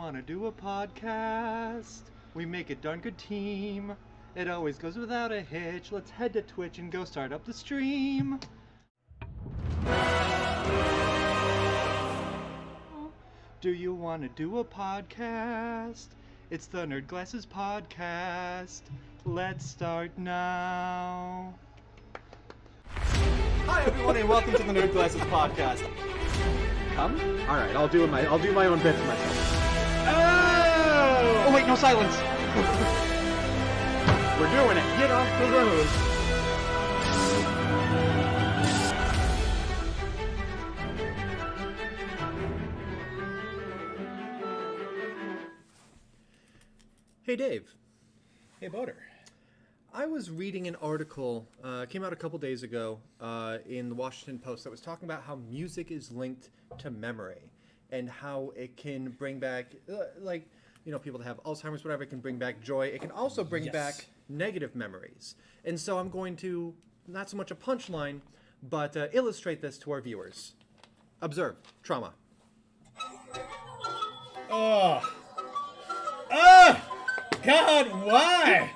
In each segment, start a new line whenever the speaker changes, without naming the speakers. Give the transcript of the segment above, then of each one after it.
wanna do a podcast? We make a darn good team. It always goes without a hitch. Let's head to Twitch and go start up the stream. Do you wanna do a podcast? It's the Nerd Glasses Podcast. Let's start now. Hi everyone and welcome to the Nerd Glasses Podcast. Come?
All right, I'll do my own bits myself.
Oh wait, no silence.
We're doing it. Get off the road. Hey Dave.
Hey Boater.
I was reading an article, came out a couple days ago in the Washington Post that was talking about how music is linked to memory and how it can bring back, people that have Alzheimer's, whatever, it can bring back joy. It can also bring back negative memories. And so I'm going to, not so much a punchline, but illustrate this to our viewers. Observe. Trauma.
God, why?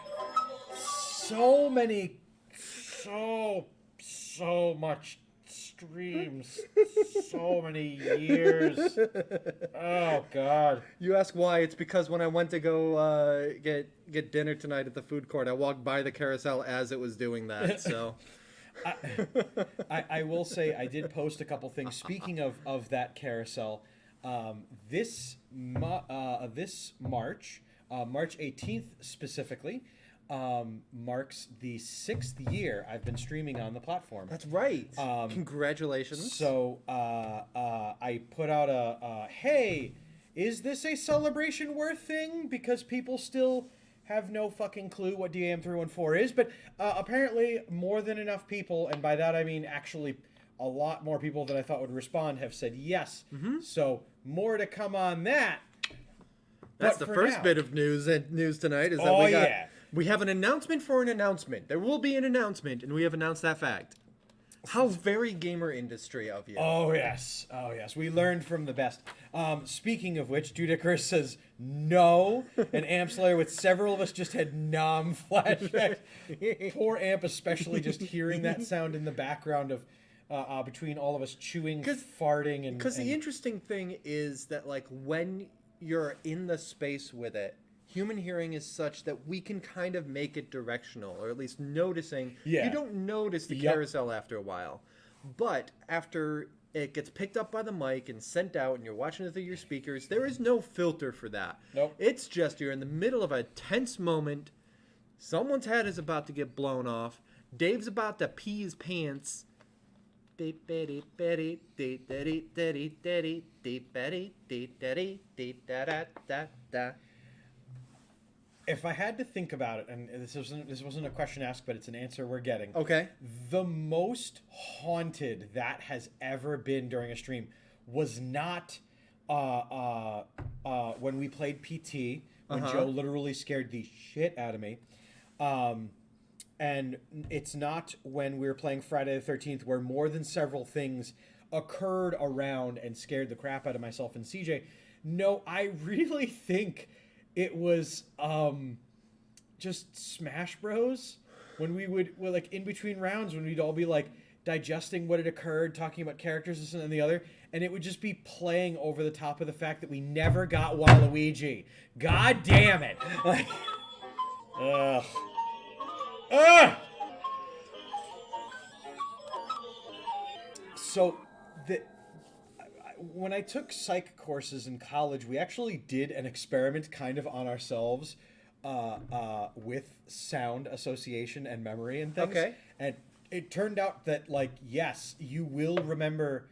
So much streams, so many years. Oh God!
You ask why? It's because when I went to go get dinner tonight at the food court, I walked by the carousel as it was doing that. So,
I will say I did post a couple things. Speaking of that carousel, this March, March 18th specifically. Marks the 6th year I've been streaming on the platform.
That's right. Congratulations.
So I put out a hey, is this a celebration worth thing? Because people still have no fucking clue what DAM 314 is, but apparently more than enough people, and by that I mean actually a lot more people than I thought would respond, have said yes. Mm-hmm. So more to come on that.
That's the first bit of news tonight is that we have an announcement for an announcement. There will be an announcement, and we have announced that fact. How very gamer industry of you.
Oh, yes. We learned from the best. Speaking of which, Judicurse says no, and Ampslayer with several of us just had nom flashbacks. Poor Amp especially just hearing that sound in the background of between all of us chewing, farting, and...
Because the interesting thing is that, like, when you're in the space with it, human hearing is such that we can kind of make it directional, or at least noticing.
Yeah.
You don't notice the carousel after a while. But after it gets picked up by the mic and sent out and you're watching it through your speakers, there is no filter for that.
Nope.
It's just you're in the middle of a tense moment. Someone's head is about to get blown off. Dave's about to pee his pants.
If I had to think about it, and this wasn't a question asked, but it's an answer we're getting.
Okay.
The most haunted that has ever been during a stream was not when we played PT, when Joe literally scared the shit out of me. And it's not when we were playing Friday the 13th, where more than several things occurred around and scared the crap out of myself and CJ. No, I really think it was just Smash Bros. When we would, like, in between rounds, when we'd all be like digesting what had occurred, talking about characters, this and the other, and it would just be playing over the top of the fact that we never got Waluigi. God damn it! Like, ugh. So, when I took psych courses in college, we actually did an experiment kind of on ourselves with sound association and memory and things.
Okay.
And it turned out that, like, yes, you will remember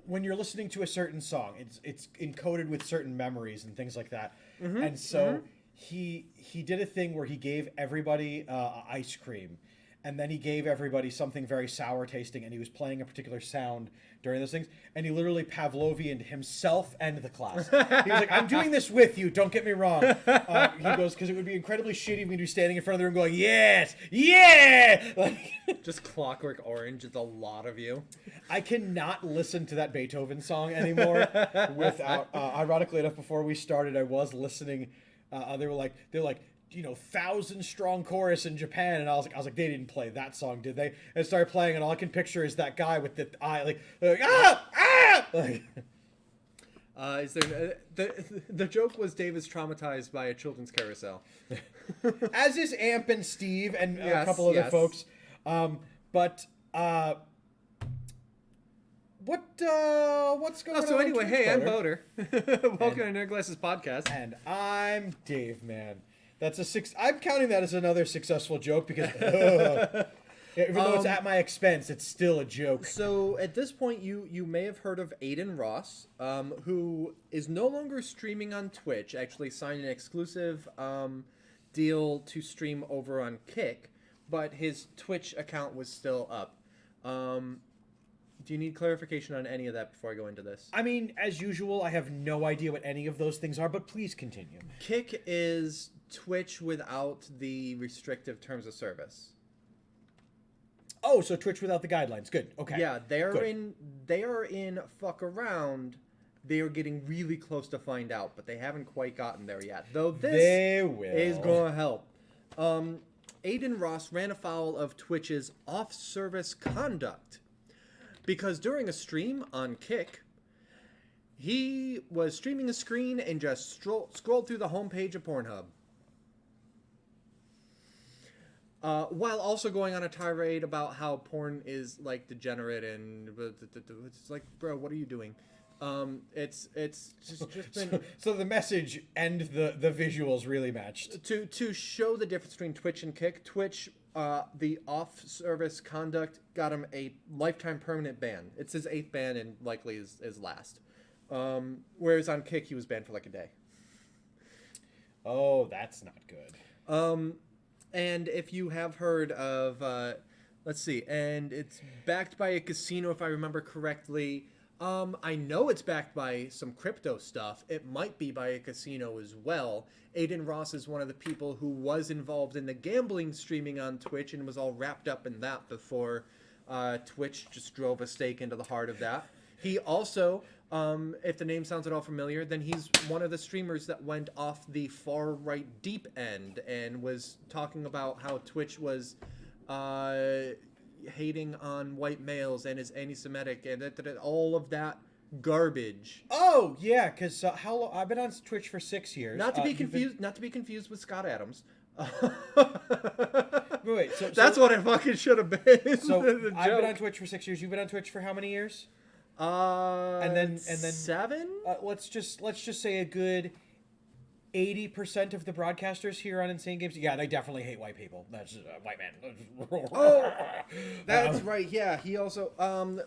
when you're listening to a certain song. It's encoded with certain memories and things like that. Mm-hmm. And so he did a thing where he gave everybody ice cream. and then he gave everybody something very sour tasting, and he was playing a particular sound during those things, and he literally Pavlovianed himself and the class. He was like, "I'm doing this with you. Don't get me wrong." He goes, "Because it would be incredibly shitty of me to be standing in front of the room going, yes, yeah!" Like,
Just Clockwork Orange. It's a lot of you.
I cannot listen to that Beethoven song anymore without. Ironically enough, before we started, I was listening. They're like, 1,000-strong chorus in Japan, and I was like, they didn't play that song, did they? And it started playing, and all I can picture is that guy with the eye, like like,
Is there the joke was Dave is traumatized by a children's carousel.
as is Amp and Steve and a
Yes,
couple other
yes.
folks. What's going on?
So anyway,
Twitch,
hey, I'm
Boater?
Boater. Welcome to Nerd Glasses Podcast.
And I'm Dave, man. That's a six. I'm counting that as another successful joke because even though it's at my expense, it's still a joke.
So at this point, you may have heard of Aiden Ross, who is no longer streaming on Twitch. Actually, signed an exclusive deal to stream over on Kick, but his Twitch account was still up. Do you need clarification on any of that before I go into this?
I mean, as usual, I have no idea what any of those things are, but please continue.
Kick is Twitch without the restrictive terms of service.
Oh, so Twitch without the guidelines. Good. Okay.
Yeah, they are
Good.
in fuck around. They are getting really close to find out, but they haven't quite gotten there yet. Though this
They will.
is going to help. Aiden Ross ran afoul of Twitch's off-service conduct because during a stream on Kick, he was streaming a screen and just scrolled through the homepage of Pornhub. While also going on a tirade about how porn is like degenerate and it's like, bro, what are you doing? It's just been
So the message and the visuals really matched.
to show the difference between Twitch and Kick. Twitch, the off-service conduct got him a lifetime permanent ban. It's his 8th ban and likely his last. Whereas on Kick, he was banned for like a day.
Oh, that's not good.
And if you have heard of, let's see, and it's backed by a casino, if I remember correctly. I know it's backed by some crypto stuff. It might be by a casino as well. Aiden Ross is one of the people who was involved in the gambling streaming on Twitch and was all wrapped up in that before Twitch just drove a stake into the heart of that. He also, if the name sounds at all familiar, then he's one of the streamers that went off the far right deep end and was talking about how Twitch was hating on white males and is anti-Semitic and all of that garbage.
Oh yeah, because how long? I've been on Twitch for 6 years.
Not to be confused with Scott Adams.
Wait,
That's what it fucking should have been.
So
The
I've been
joke.
on Twitch for 6 years. You've been on Twitch for how many years?
And
then
7.
Let's just say a good 80% of the broadcasters here on Insane Games. Yeah, they definitely hate white people. That's white man.
Oh, that's right. Yeah, he also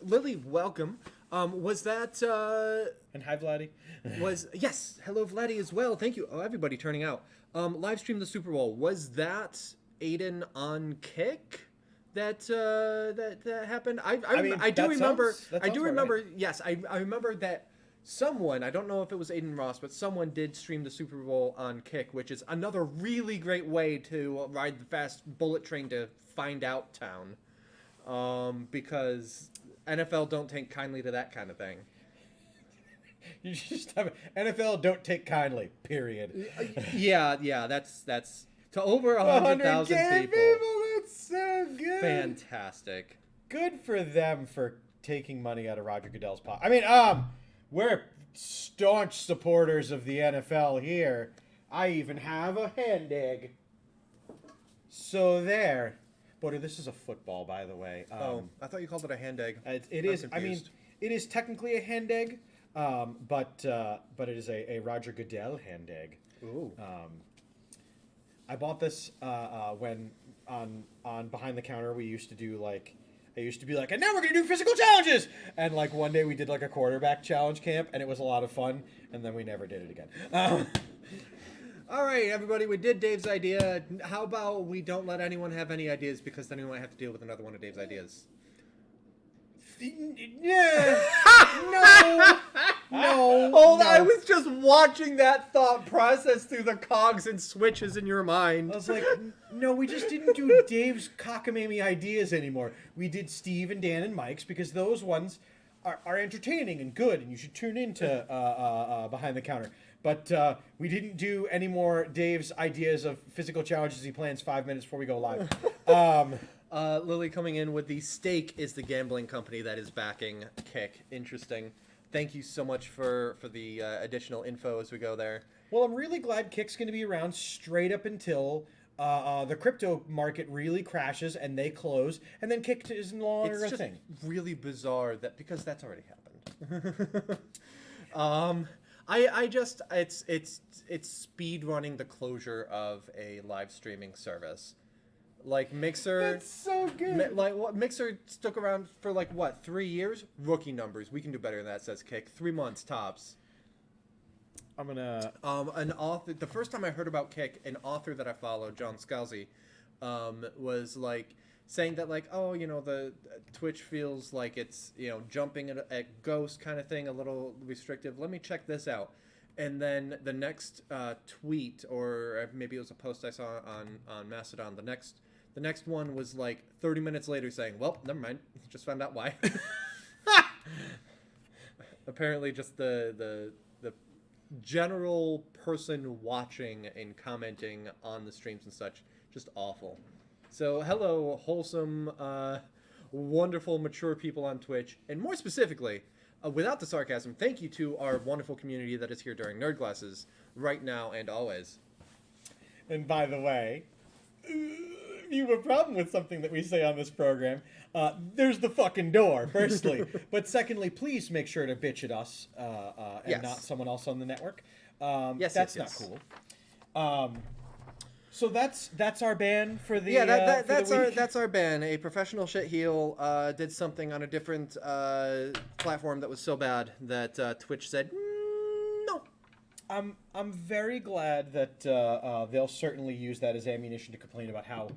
Lily, welcome. Was that
And hi, Vladdy.
was yes, hello Vladdy as well. Thank you. Oh, everybody turning out. Live stream the Super Bowl. Was that Aiden on Kick? That happened. I do remember. Yes, I remember that someone. I don't know if it was Aiden Ross, but someone did stream the Super Bowl on Kick, which is another really great way to ride the fast bullet train to find out town. Because NFL don't take kindly to that kind of thing.
You just have NFL don't take kindly. Period.
Yeah. That's to over 100,000 people.
That's so good.
Fantastic.
Good for them for taking money out of Roger Goodell's pocket. I mean, we're staunch supporters of the NFL here. I even have a hand egg. So there. Boy, this is a football, by the way.
I thought you called it a hand egg.
It is. I mean, it is technically a hand egg, but it is a Roger Goodell hand egg.
Ooh.
I bought this when on Behind the Counter we used to do like. I used to be like, and now we're going to do physical challenges! And, like, one day we did, like, a quarterback challenge camp, and it was a lot of fun, and then we never did it again.
All right, everybody, we did Dave's idea. How about we don't let anyone have any ideas because then we might have to deal with another one of Dave's ideas.
Yeah. No.
Hold on, I was just watching that thought process through the cogs and switches in your mind.
I was like, no, we just didn't do Dave's cockamamie ideas anymore. We did Steve and Dan and Mike's because those ones are entertaining and good, and you should tune into Behind the Counter. But we didn't do any more Dave's ideas of physical challenges he plans 5 minutes before we go live.
Lily coming in with the stake is the gambling company that is backing Kick. Interesting. Thank you so much for the additional info as we go there.
Well, I'm really glad Kick's going to be around straight up until the crypto market really crashes and they close, and then Kick is no longer
It's
a
just
thing.
really bizarre that because that's already happened. I just it's speed running the closure of a live streaming service. Like Mixer,
That's so good.
Mixer stuck around for 3 years? Rookie numbers. We can do better than that, says Kick. 3 months tops.
I'm gonna.
An author. The first time I heard about Kick, an author that I follow, John Scalzi, was saying that the Twitch feels like it's jumping at Ghost kind of thing, a little restrictive. Let me check this out. And then the next tweet, or maybe it was a post I saw on Mastodon. The next one was 30 minutes later saying, well, never mind. Just found out why. Apparently just the general person watching and commenting on the streams and such, just awful. So hello, wholesome, wonderful, mature people on Twitch. And more specifically, without the sarcasm, thank you to our wonderful community that is here during Nerd Glasses right now and always.
And by the way, if you have a problem with something that we say on this program, there's the fucking door, firstly. But secondly, please make sure to bitch at us and
Yes.
not someone else on the network.
Yes,
That's
yes.
not cool. So that's our ban for the
That's our ban. A professional shit heel did something on a different platform that was so bad that Twitch said no.
I'm very glad that they'll certainly use that as ammunition to complain about how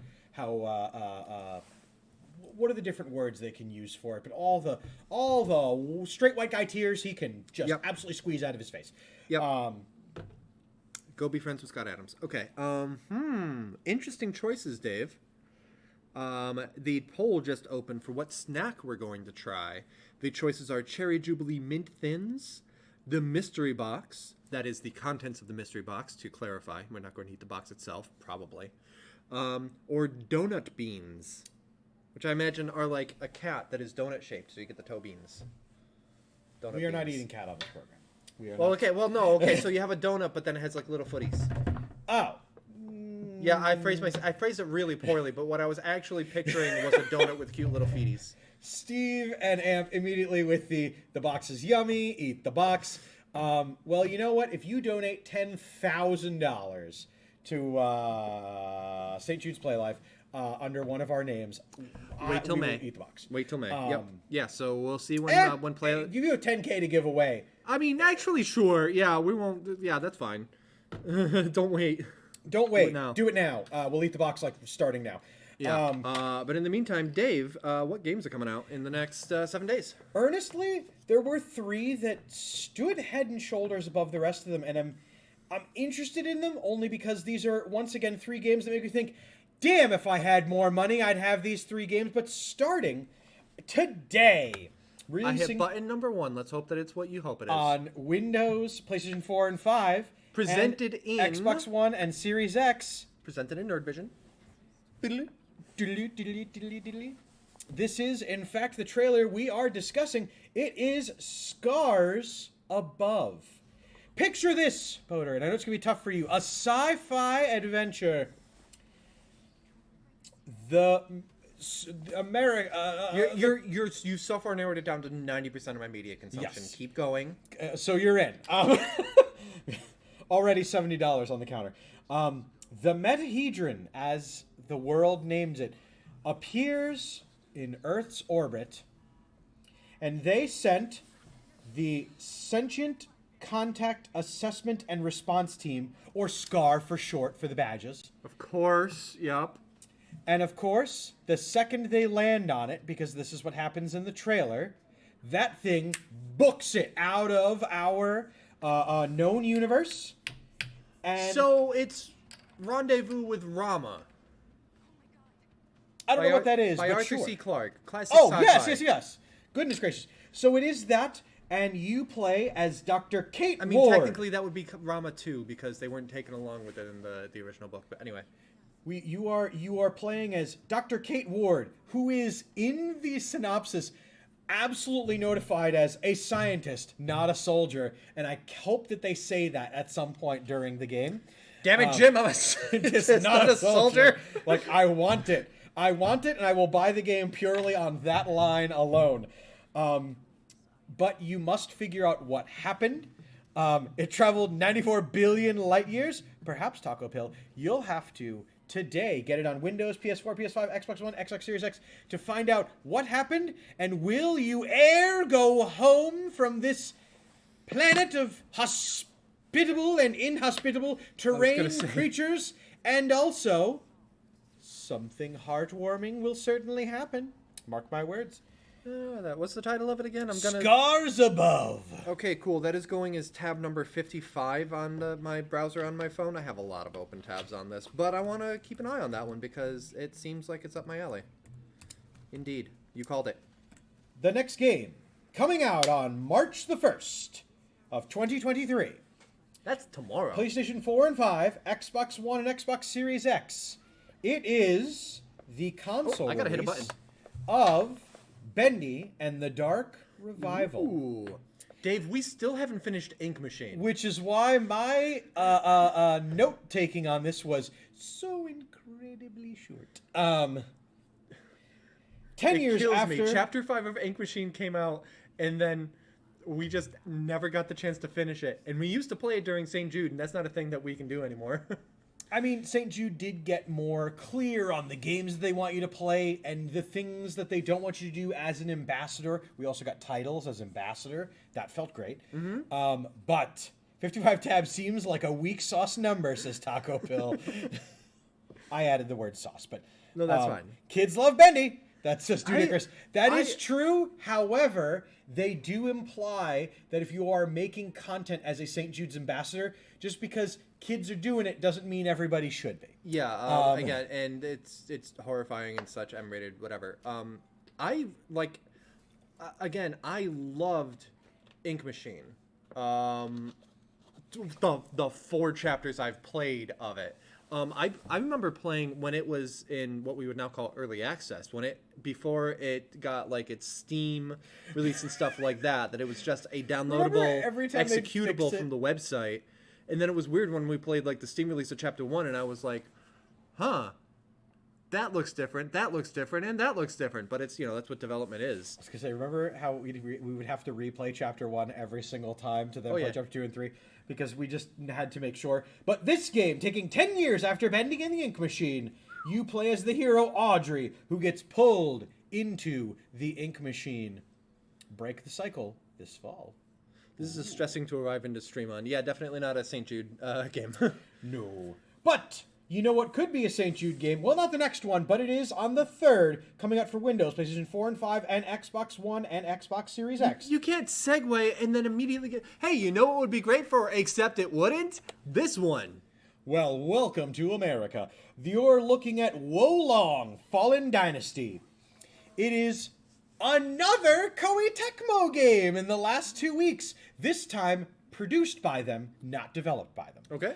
what are the different words they can use for it, but all the straight white guy tears he can just absolutely squeeze out of his face.
Yep. Go be friends with Scott Adams. Okay. Interesting choices, Dave. The poll just opened for what snack we're going to try. The choices are Cherry Jubilee Mint Thins, the Mystery Box. That is the contents of the Mystery Box, to clarify. We're not going to eat the box itself, probably. Or Donut Beans, which I imagine are like a cat that is donut-shaped, so you get the toe beans. Donut
We are not
beans.
eating cat on this program. We are
Well,
not.
okay. Well, no. Okay, so you have a donut, but then it has little footies.
Oh.
Yeah, I phrased it really poorly, but what I was actually picturing was a donut with cute little feeties.
Steve and Amp immediately with the box is yummy, eat the box. Well, you know what? If you donate $10,000 to St. Jude's Play Life under one of our names,
Wait till
we
May.
will eat the box.
Wait till May. Yep. Yeah. So we'll see when play.
Give you a $10K to give away.
I mean, actually, sure. Yeah, we won't. Yeah, that's fine. Don't wait.
Don't wait.
now.
Do it now. We'll eat the box starting now.
Yeah. But in the meantime, Dave, what games are coming out in the next 7 days?
Earnestly, there were 3 that stood head and shoulders above the rest of them, and I'm interested in them only because these are once again 3 games that make me think, damn, if I had more money, I'd have these 3 games. But starting today,
I hit
releasing
button number 1. Let's hope that it's what you hope it is.
on Windows, PlayStation 4 and 5,
Presented
and
in-
Xbox One and Series X.
Presented in Nerd Vision.
This is, in fact, the trailer we are discussing. It is Scars Above. Picture this, Poder, and I know it's going to be tough for you. A sci-fi adventure.
You've so far narrowed it down to 90% of my media consumption.
Yes.
Keep going.
So you're in. Already $70 on the counter. The Metahedron, as the world names it, appears in Earth's orbit, and they sent the sentient Contact Assessment and Response Team, or SCAR for short for the badges.
Of course, yep.
And of course, the second they land on it, because this is what happens in the trailer, that thing books it out of our known universe. And
So it's Rendezvous with Rama.
I don't know what that is,
By
but
Arthur
sure.
C. Clarke. Classic
Oh,
sci-fi.
yes. Goodness gracious. So it is that, and you play as Dr. Kate
I mean,
Ward.
technically that would be Rama 2 because they weren't taken along with it in the original book. But anyway.
You are playing as Dr. Kate Ward, who is in the synopsis absolutely notified as a scientist, not a soldier, and I hope that they say that at some point during the game.
Damn it, Jim, I'm a scientist,
It's
not a soldier.
Like, I want it, and I will buy the game purely on that line alone. But you must figure out what happened. It traveled 94 billion light years. Perhaps, Taco Pill, you'll have to today get it on Windows, PS4, PS5, Xbox One, Xbox Series X to find out what happened, and will you e'er go home from this planet of hospitable and inhospitable terrain
say.
creatures, and also something heartwarming will certainly happen. Mark my words.
What's the title of it again? I'm gonna.
Scars Above.
Okay, cool. That is going as tab number 55 on my browser on my phone. I have a lot of open tabs on this, but I want to keep an eye on that one because it seems like it's up my alley. Indeed, you called it.
The next game, coming out on March the 1st of 2023.
That's tomorrow.
PlayStation 4 and 5, Xbox One and Xbox Series X. It is the console
I gotta hit a
release
button.
of Bendy and the Dark Revival.
Ooh. Dave, we still haven't finished Ink Machine.
Which is why my note-taking on this was so incredibly short. 10
It
years
kills
after...
me. Chapter 5 of Ink Machine came out, and then we just never got the chance to finish it. And we used to play it during St. Jude, and that's not a thing that we can do anymore.
I mean, St. Jude did get more clear on the games they want you to play and the things that they don't want you to do as an ambassador. We also got titles as ambassador. That felt great. Mm-hmm. But 55 tabs seems like a weak sauce number, says Taco Pill. I added the word sauce, but...
No, that's fine.
Kids love Bendy. That's just ludicrous. That
I-
is true. However, they do imply that if you are making content as a St. Jude's ambassador, just because kids are doing it doesn't mean everybody should be.
Yeah, again, and it's horrifying and such, M-rated, whatever. I loved Ink Machine. The 4 chapters I've played of it. I remember playing when it was in what we would now call early access, before it got like its Steam release and stuff like that it was just a downloadable
every time they'd
executable
fix it?
from the website. And then it was weird when we played like the Steam release of Chapter 1 and I was like, huh, that looks different, and that looks different. But it's, that's what development is.
I was gonna say, remember how we would have to replay Chapter 1 every single time to then play
yeah.
Chapter 2 and 3 because we just had to make sure. But this game, taking 10 years after Bending in the Ink Machine, you play as the hero Audrey, who gets pulled into the Ink Machine. Break the cycle this fall.
This is stressing to arrive into stream on. Yeah, definitely not a St. Jude game.
No. But you know what could be a St. Jude game? Well, not the next one, but it is on the 3rd, coming out for Windows, PlayStation 4 and 5, and Xbox One and Xbox Series X.
You can't segue and then immediately get, hey, you know what would be great for, except it wouldn't? This one.
Well, welcome to America. You're looking at Wolong Fallen Dynasty. It is another Koei Tecmo game in the last 2 weeks. This time produced by them, not developed by them.
Okay.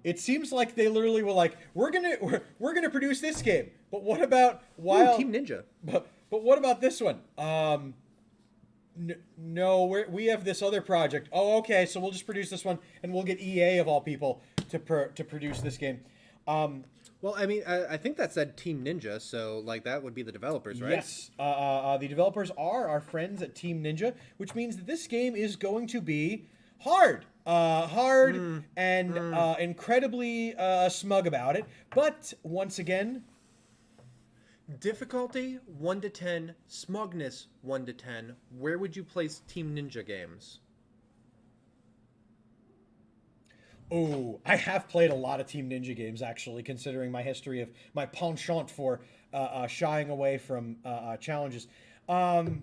It seems like they literally were like, we're gonna produce this game, but what about
Team Ninja.
But what about this one? No, we have this other project. Oh, okay, so we'll just produce this one, and we'll get EA of all people to produce this game.
Well, I mean, I think that said Team Ninja, so like that would be the developers, right?
Yes, the developers are our friends at Team Ninja, which means that this game is going to be hard. And incredibly smug about it. But once again,
Difficulty 1 to 10, smugness 1 to 10. Where would you place Team Ninja games?
Oh, I have played a lot of Team Ninja games, actually, considering my history of my penchant for shying away from challenges.
We're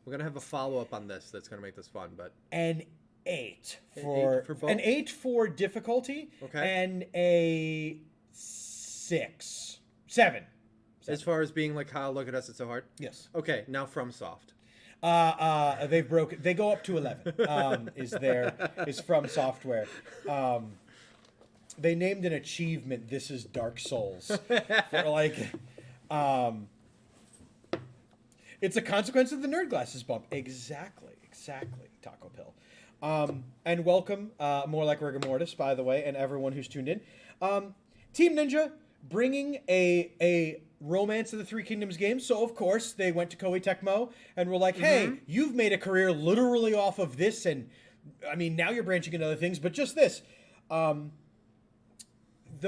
gonna have a follow-up on this that's gonna make this fun, but
An 8
An
for,
8 for both?
an 8 for difficulty,
Okay.
and a 7.
as far as being like, Kyle, look at us, it's so hard.
Yes.
Okay, now FromSoft.
They go up to 11. Is From Software. They named an achievement "This is Dark Souls" for like, it's a consequence of the Nerd Glasses bump. Exactly, Taco Pill. And welcome, more like rigor mortis, by the way, and everyone who's tuned in. Team Ninja bringing a Romance of the Three Kingdoms game. So, of course, they went to Koei Tecmo and were like, hey, you've made a career literally off of this. And, I mean, now you're branching into other things, but just this. The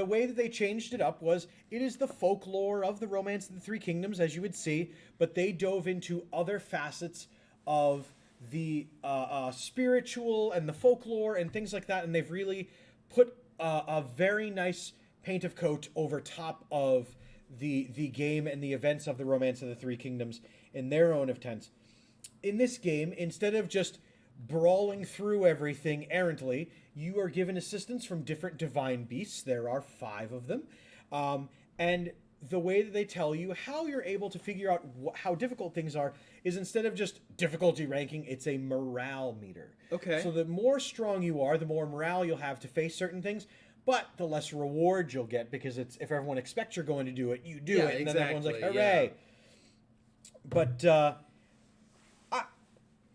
way that they changed it up was it is the folklore of the Romance of the Three Kingdoms, as you would see, but they dove into other facets of the spiritual and the folklore and things like that. And they've really put a very nice paint of coat over top of the game and the events of the Romance of the Three Kingdoms in their own of tents. In this game, instead of just brawling through everything errantly, you are given assistance from different divine beasts. There are 5 of them. And the way that they tell you how you're able to figure out how difficult things are is instead of just difficulty ranking, it's a morale meter.
Okay.
So the more strong you are, the more morale you'll have to face certain things. But the less reward you'll get, because it's if everyone expects you're going to do it, you do
Yeah,
it, and then everyone's like,
exactly,
"Hooray!" But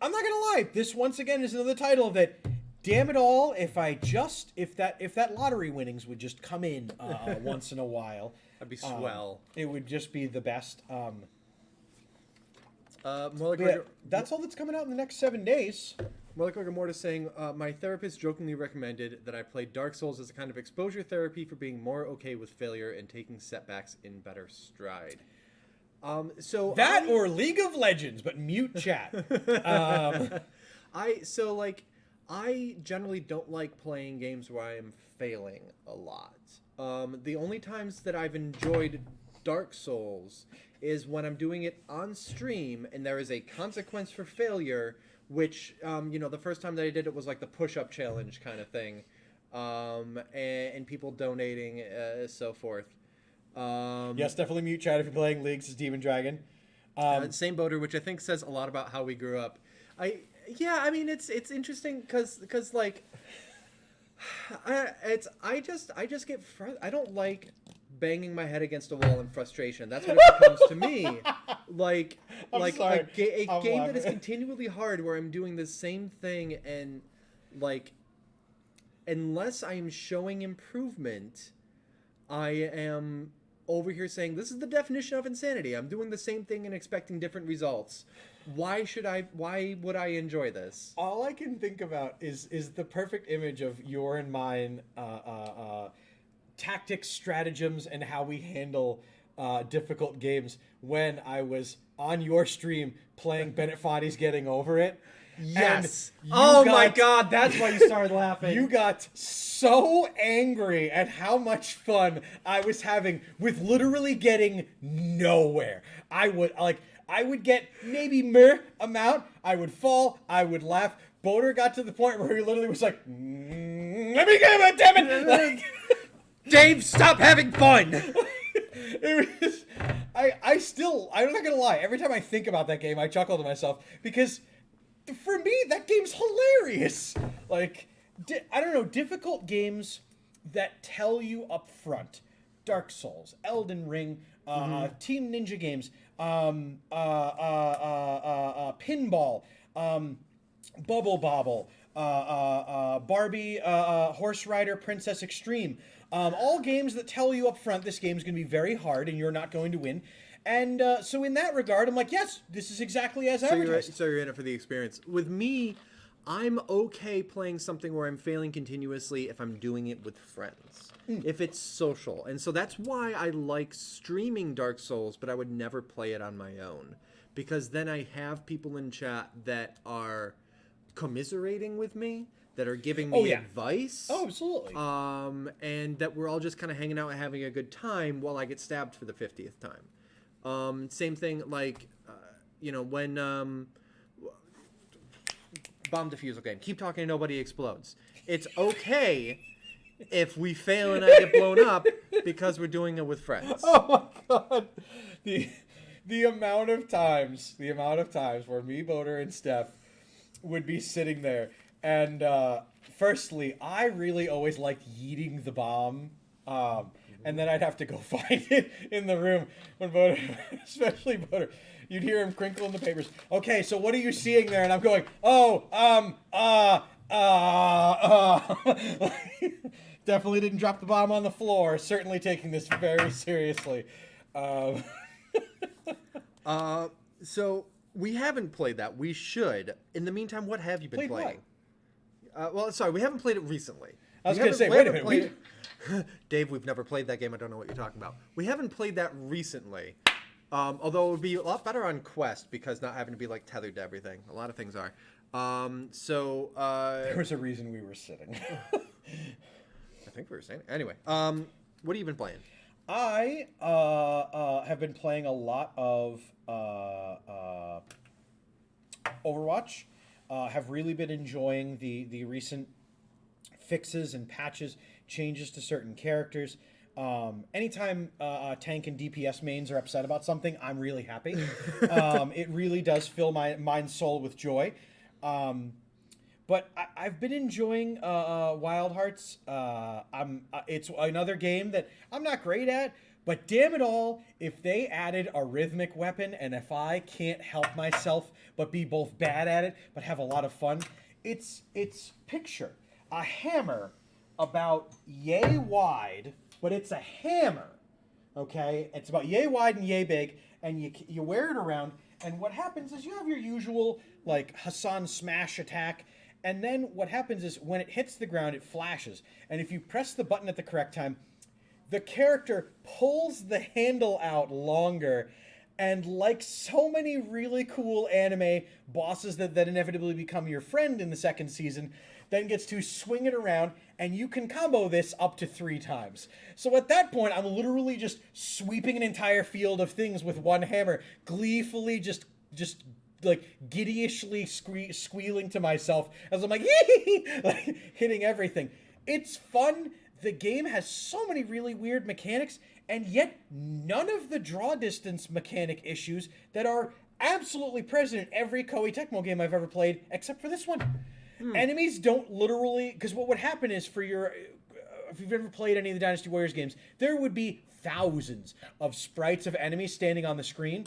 I'm not gonna lie. This once again is another title that, damn it all, if that lottery winnings would just come in once in a while,
That'd be swell.
it would just be the best.
More like
Yeah, that's all that's coming out in the next 7 days.
More like rigor mortis saying, my therapist jokingly recommended that I play Dark Souls as a kind of exposure therapy for being more okay with failure and taking setbacks in better stride.
That or League of Legends, but mute chat.
I generally don't like playing games where I am failing a lot. The only times that I've enjoyed Dark Souls is when I'm doing it on stream and there is a consequence for failure, which, the first time that I did it was like the push-up challenge kind of thing, and people donating, so forth.
Yes, definitely mute chat if you're playing Leagues as Demon Dragon.
Same boater, which I think says a lot about how we grew up. It's interesting because like, I just get I don't like banging my head against a wall in frustration. That's what it becomes to me. Like
sorry.
a
I'm
game that is
laughing.
continually hard where I'm doing the same thing and like, unless I am showing improvement, I am over here saying this is the definition of insanity. I'm doing the same thing and expecting different results. Why would I enjoy this?
All I can think about is the perfect image of your and mine tactics, stratagems, and how we handle difficult games when I was on your stream playing Bennett Foddy's Getting Over It.
Yes.
And you
Oh my
got-
God, that's why you started laughing.
You got so angry at how much fun I was having with literally getting nowhere. I would get maybe mere amount. I would fall. I would laugh. Boater got to the point where he literally was like, let me get it, damn it. Like,
Dave, stop having fun.
it was, I'm not gonna lie. Every time I think about that game, I chuckle to myself because for me, that game's hilarious. Like, I don't know, difficult games that tell you up front. Dark Souls, Elden Ring, Team Ninja games, Pinball, Bubble Bobble, Barbie, Horse Rider, Princess Extreme. All games that tell you up front this game's going to be very hard and you're not going to win. And so in that regard, I'm like, yes, this is exactly as advertised.
So you're in it for the experience. With me, I'm okay playing something where I'm failing continuously if I'm doing it with friends. If it's social. And so that's why I like streaming Dark Souls, but I would never play it on my own. Because then I have people in chat that are commiserating with me, that are giving me
yeah.
advice.
Oh, absolutely.
And that we're all just kind of hanging out and having a good time while I get stabbed for the 50th time. Same thing, like, when bomb defusal game. Keep talking and nobody explodes. It's okay if we fail and I get blown up because we're doing it with friends.
Oh my god. The amount of times where me, Boater, and Steph would be sitting there, and firstly, I really always liked yeeting the bomb, and then I'd have to go find it in the room when Boater, especially Boater, you'd hear him crinkling the papers. Okay, so what are you seeing there? And I'm going, definitely didn't drop the bomb on the floor. Certainly taking this very seriously.
So we haven't played that. We should. In the meantime, what have you been
Played
playing? Well, sorry, we haven't played it recently.
I was going to say, wait a minute.
Dave, we've never played that game. I don't know what you're talking about. We haven't played that recently. Although it would be a lot better on Quest because not having to be like tethered to everything. A lot of things are.
There was a reason we were sitting.
I think we were saying. Anyway, what have you been playing?
I have been playing a lot of Overwatch. Have really been enjoying the recent fixes and patches, changes to certain characters. Anytime tank and DPS mains are upset about something, I'm really happy. It really does fill my mind soul with joy. But I've been enjoying Wild Hearts. It's another game that I'm not great at, but damn it all, if they added a rhythmic weapon and if I can't help myself but be both bad at it but have a lot of fun, it's picture a hammer about yay wide, but it's a hammer, okay? It's about yay wide and yay big, and you wear it around, and what happens is you have your usual, like, Hassan smash attack, and then what happens is when it hits the ground, it flashes, and if you press the button at the correct time, the character pulls the handle out longer, and like so many really cool anime bosses that inevitably become your friend in the second season, then gets to swing it around, and you can combo this up to 3 times. So at that point, I'm literally just sweeping an entire field of things with one hammer, gleefully just like giddishly squealing to myself as I'm like, yee! Like hitting everything. It's fun. The game has so many really weird mechanics, and yet none of the draw distance mechanic issues that are absolutely present in every Koei Tecmo game I've ever played, except for this one. Enemies don't literally, because what would happen is if you've ever played any of the Dynasty Warriors games, there would be thousands of sprites of enemies standing on the screen.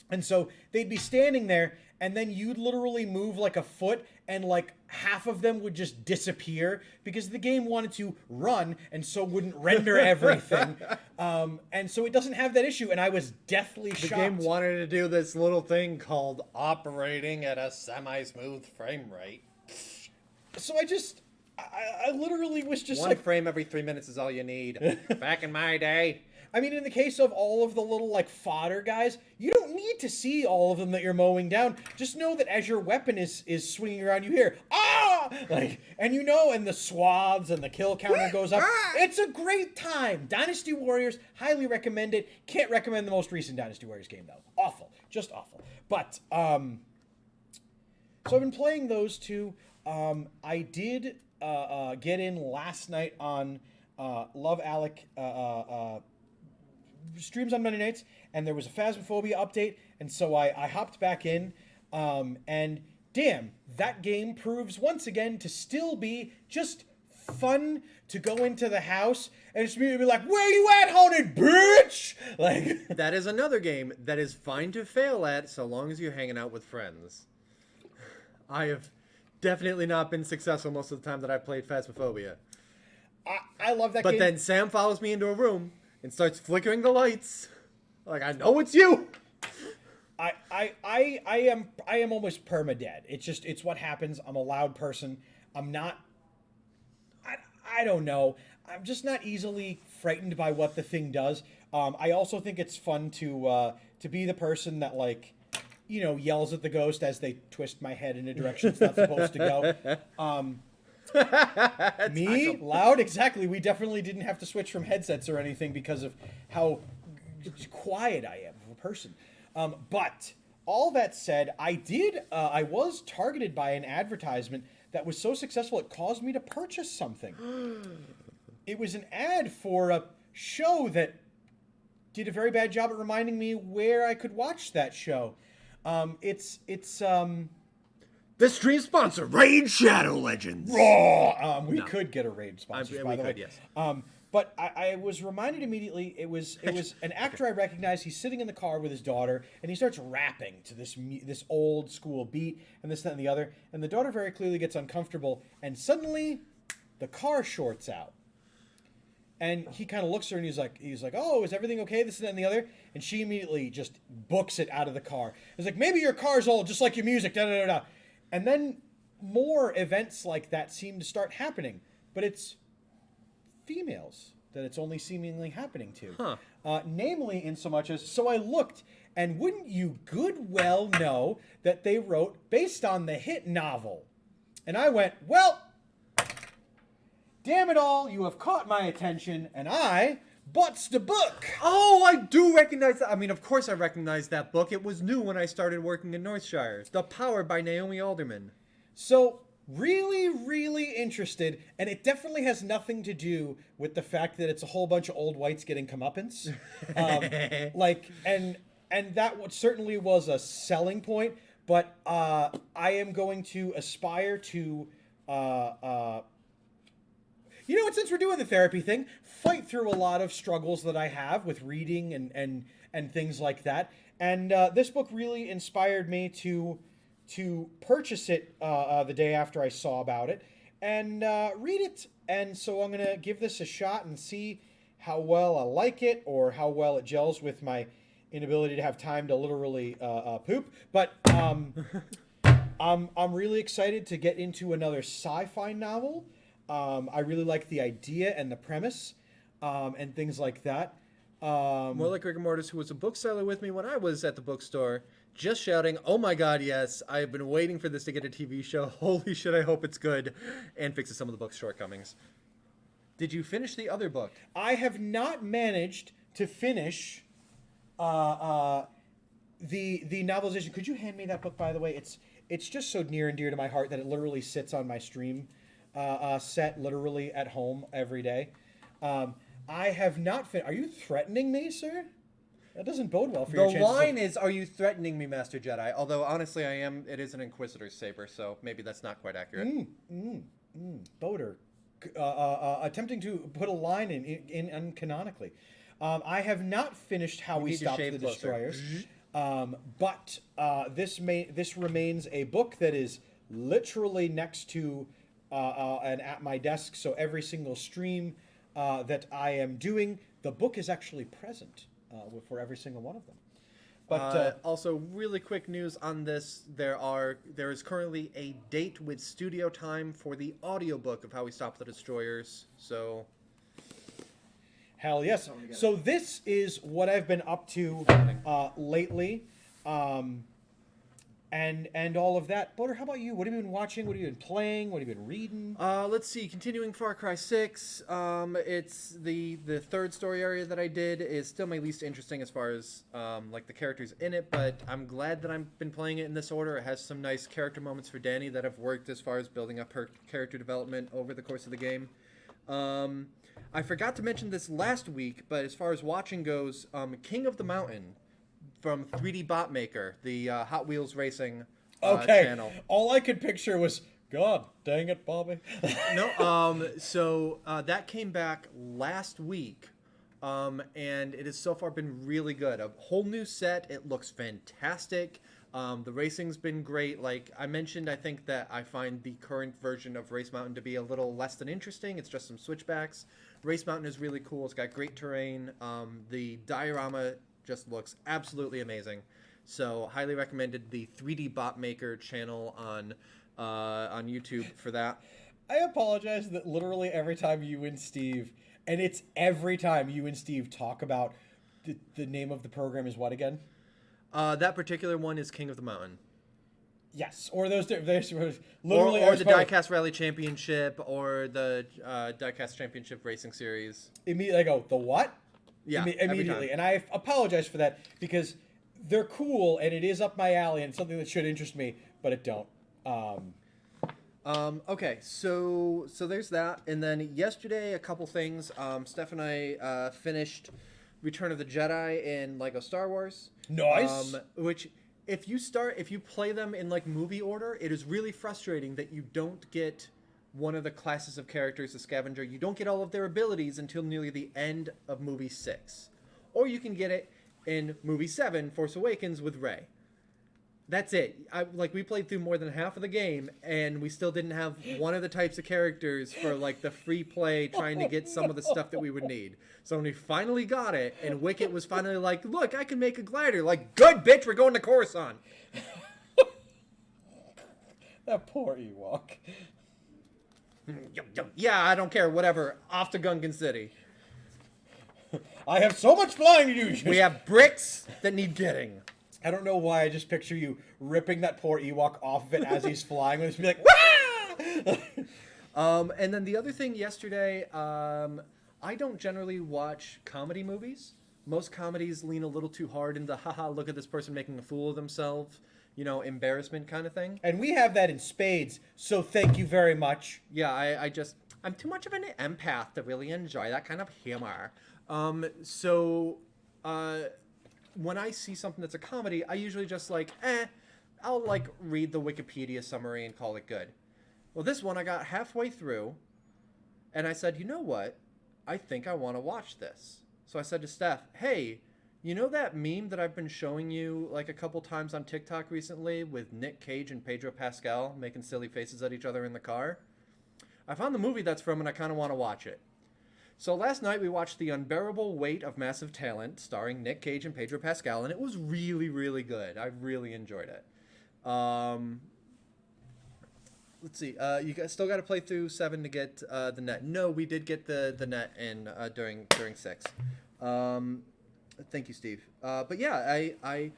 And so they'd be standing there, and then you'd literally move like a foot, and like half of them would just disappear because the game wanted to run and so wouldn't render everything. And so it doesn't have that issue, and I was deathly shocked.
The game wanted to do this little thing called operating at a semi-smooth frame rate.
So I literally was just
One
like...
frame every 3 minutes is all you need. Back in my day.
I mean, in the case of all of the little, like, fodder guys, you don't need to see all of them that you're mowing down. Just know that as your weapon is swinging around, you hear, ah! Like, and you know, and the swaths and the kill counter goes up. It's a great time. Dynasty Warriors, highly recommend it. Can't recommend the most recent Dynasty Warriors game, though. Awful. Just awful. But, so I've been playing those two. I did get in last night on Love Alec streams on Monday nights, and there was a Phasmophobia update, and so I hopped back in, and damn, that game proves once again to still be just fun to go into the house and just be like, where you at, haunted bitch? Like,
that is another game that is fine to fail at so long as you're hanging out with friends. I have definitely not been successful most of the time that I've played Phasmophobia.
I love that game.
But then Sam follows me into a room and starts flickering the lights. Like, I know it's you!
I am almost perma-dead. It's what happens. I'm a loud person. I'm not... I don't know. I'm just not easily frightened by what the thing does. I also think it's fun to be the person that, like, you know, yells at the ghost as they twist my head in a direction it's not supposed to go. Me? Loud? Exactly. We definitely didn't have to switch from headsets or anything because of how quiet I am of a person. But all that said, I was targeted by an advertisement that was so successful it caused me to purchase something. It was an ad for a show that did a very bad job at reminding me where I could watch that show. It's
The stream sponsor, Raid Shadow Legends.
raw. We could get a raid sponsor, by the way.
Yes.
But I was reminded immediately. It was an actor I recognized. He's sitting in the car with his daughter, and he starts rapping to this old school beat, and this, that, and the other. And the daughter very clearly gets uncomfortable, and suddenly, the car shorts out. And he kind of looks at her, and he's like, "Oh, is everything okay?" This, that, and the other. And she immediately just books it out of the car. It's like, maybe your car's old, just like your music. Da da da da. And then more events like that seem to start happening, but it's females that it's only seemingly happening to. Namely, in so much as, so I looked, and wouldn't you good well know that they wrote based on the hit novel? And I went, well, damn it all, you have caught my attention, and I bought the book.
Oh, I do recognize that. I mean, of course I recognize that book. It was new when I started working in Northshire. The Power by Naomi Alderman.
So, really, really interested, and it definitely has nothing to do with the fact that it's a whole bunch of old whites getting comeuppance. And that certainly was a selling point, but I am going to aspire to, since we're doing the therapy thing, fight through a lot of struggles that I have with reading and things like that. And this book really inspired me to purchase it the day after I saw about it and read it. And so I'm going to give this a shot and see how well I like it or how well it gels with my inability to have time to literally poop. But I'm really excited to get into another sci-fi novel. I really like the idea and the premise and things like that.
More like Rigor Mortis, who was a bookseller with me when I was at the bookstore, just shouting, "Oh my god, yes, I've been waiting for this to get a TV show. Holy shit, I hope it's good," and fixes some of the book's shortcomings. Did you finish the other book?
I have not managed to finish the novelization. Could you hand me that book, by the way? It's just so near and dear to my heart that it literally sits on my stream set, literally at home every day. I have not finished. Are you threatening me, sir? That doesn't bode well for your chances.
The line is, "Are you threatening me, Master Jedi?" Although, honestly, I am. It is an Inquisitor's saber, so maybe that's not quite accurate.
Boder, attempting to put a line in canonically. I have not finished How We Stopped the Destroyers, but this remains a book that is literally next to and at my desk. So every single stream that I am doing, the book is actually present for every single one of them. But
also, really quick news on this: there is currently a date with Studio Time for the audiobook of How We Stopped the Destroyers. So,
hell yes. So this is what I've been up to lately, and all of that. Butter, how about you? What have you been watching? What have you been playing? What have you been reading?
Let's see. Continuing Far Cry 6. It's the third story area that I did is still my least interesting as far as like the characters in it, but I'm glad that I've been playing it in this order. It has some nice character moments for Danny that have worked as far as building up her character development over the course of the game. I forgot to mention this last week, but as far as watching goes, King of the Mountain from 3D Bot Maker, the Hot Wheels racing channel.
All I could picture was, God dang it, Bobby.
No, so that came back last week, and it has so far been really good. A whole new set. It looks fantastic. The racing's been great. Like I mentioned, I think that I find the current version of Race Mountain to be a little less than interesting. It's just some switchbacks. Race Mountain is really cool. It's got great terrain. The diorama just looks absolutely amazing. So highly recommended the 3D Bot Maker channel on YouTube for that.
I apologize that literally every time you and Steve, and it's every time you and Steve talk about the name of the program is what again?
That particular one is King of the Mountain.
Yes, or there's
or,
literally
or the Diecast Rally Championship, or the Diecast Championship Racing Series.
Immediately I go, the what?
Yeah, every
Immediately.
time.
And I apologize for that because they're cool and it is up my alley and something that should interest me, but it don't.
Okay, so there's that, and then yesterday a couple things. Steph and I finished Return of the Jedi in Lego Star Wars.
Nice.
Which if you play them in like movie order, it is really frustrating that you don't get one of the classes of characters, the scavenger. You don't get all of their abilities until nearly the end of movie 6, or you can get it in movie 7, Force Awakens, with Rey. That's it. We played through more than half of the game, and we still didn't have one of the types of characters for like the free play, trying to get some of the stuff that we would need. So when we finally got it, and Wicket was finally like, "Look, I can make a glider." Like, good bitch, we're going to Coruscant.
That poor Ewok.
Yeah, I don't care. Whatever. Off to Gungan City.
I have so much flying to do.
We have bricks that need getting.
I don't know why I just picture you ripping that poor Ewok off of it as he's flying and just be like, "Wah!"
And then the other thing yesterday, I don't generally watch comedy movies. Most comedies lean a little too hard into, haha, look at this person making a fool of themselves, embarrassment kind of thing.
And we have that in spades, so thank you very much.
Yeah, I'm too much of an empath to really enjoy that kind of humor. When I see something that's a comedy, I usually just I'll read the Wikipedia summary and call it good. Well, this one I got halfway through, and I said, you know what? I think I want to watch this. So I said to Steph, hey, you know that meme that I've been showing you like a couple times on TikTok recently with Nick Cage and Pedro Pascal making silly faces at each other in the car? I found the movie that's from, and I kind of want to watch it. So last night we watched The Unbearable Weight of Massive Talent, starring Nick Cage and Pedro Pascal, and it was really, really good. I really enjoyed it. Let's see. You guys still got to play through 7 to get the net. No, we did get the net in during 6. Thank you, Steve. But yeah, I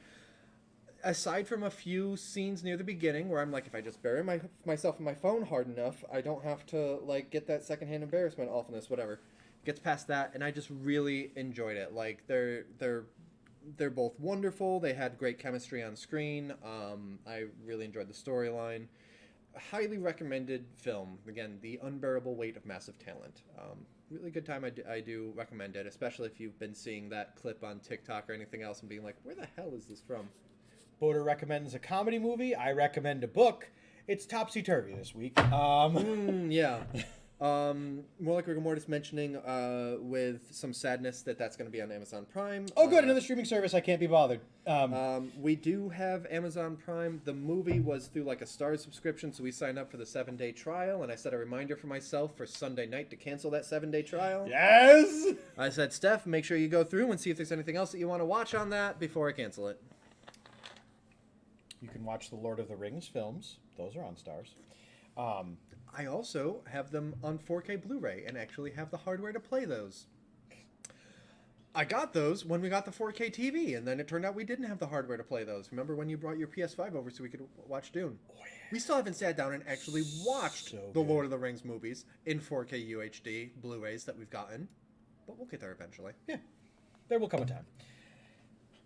aside from a few scenes near the beginning where I'm like, if I just bury myself in my phone hard enough, I don't have to get that secondhand embarrassment awfulness, whatever. Gets past that, and I just really enjoyed it. Like they're both wonderful. They had great chemistry on screen. I really enjoyed the storyline. Highly recommended film. Again, The Unbearable Weight of Massive Talent. Really good time. I do recommend it, especially if you've been seeing that clip on TikTok or anything else and being like, where the hell is this from?
Boda recommends a comedy movie. I recommend a book. It's topsy-turvy this week.
Yeah. More like rigor mortis mentioning with some sadness that's going to be on Amazon Prime.
Oh, good. Another streaming service. I can't be bothered.
We do have Amazon Prime. The movie was through a Starz subscription, so we signed up for the 7-day trial, and I set a reminder for myself for Sunday night to cancel that 7-day trial.
Yes!
I said, Steph, make sure you go through and see if there's anything else that you want to watch on that before I cancel it.
You can watch the Lord of the Rings films. Those are on Starz.
I also have them on 4K Blu-ray and actually have the hardware to play those. I got those when we got the 4K TV, and then it turned out we didn't have the hardware to play those. Remember when you brought your PS5 over so we could watch Dune? Oh, yeah. We still haven't sat down and actually watched the Lord of the Rings movies in 4K UHD Blu-rays that we've gotten, but we'll get there eventually.
Yeah, there will come a time.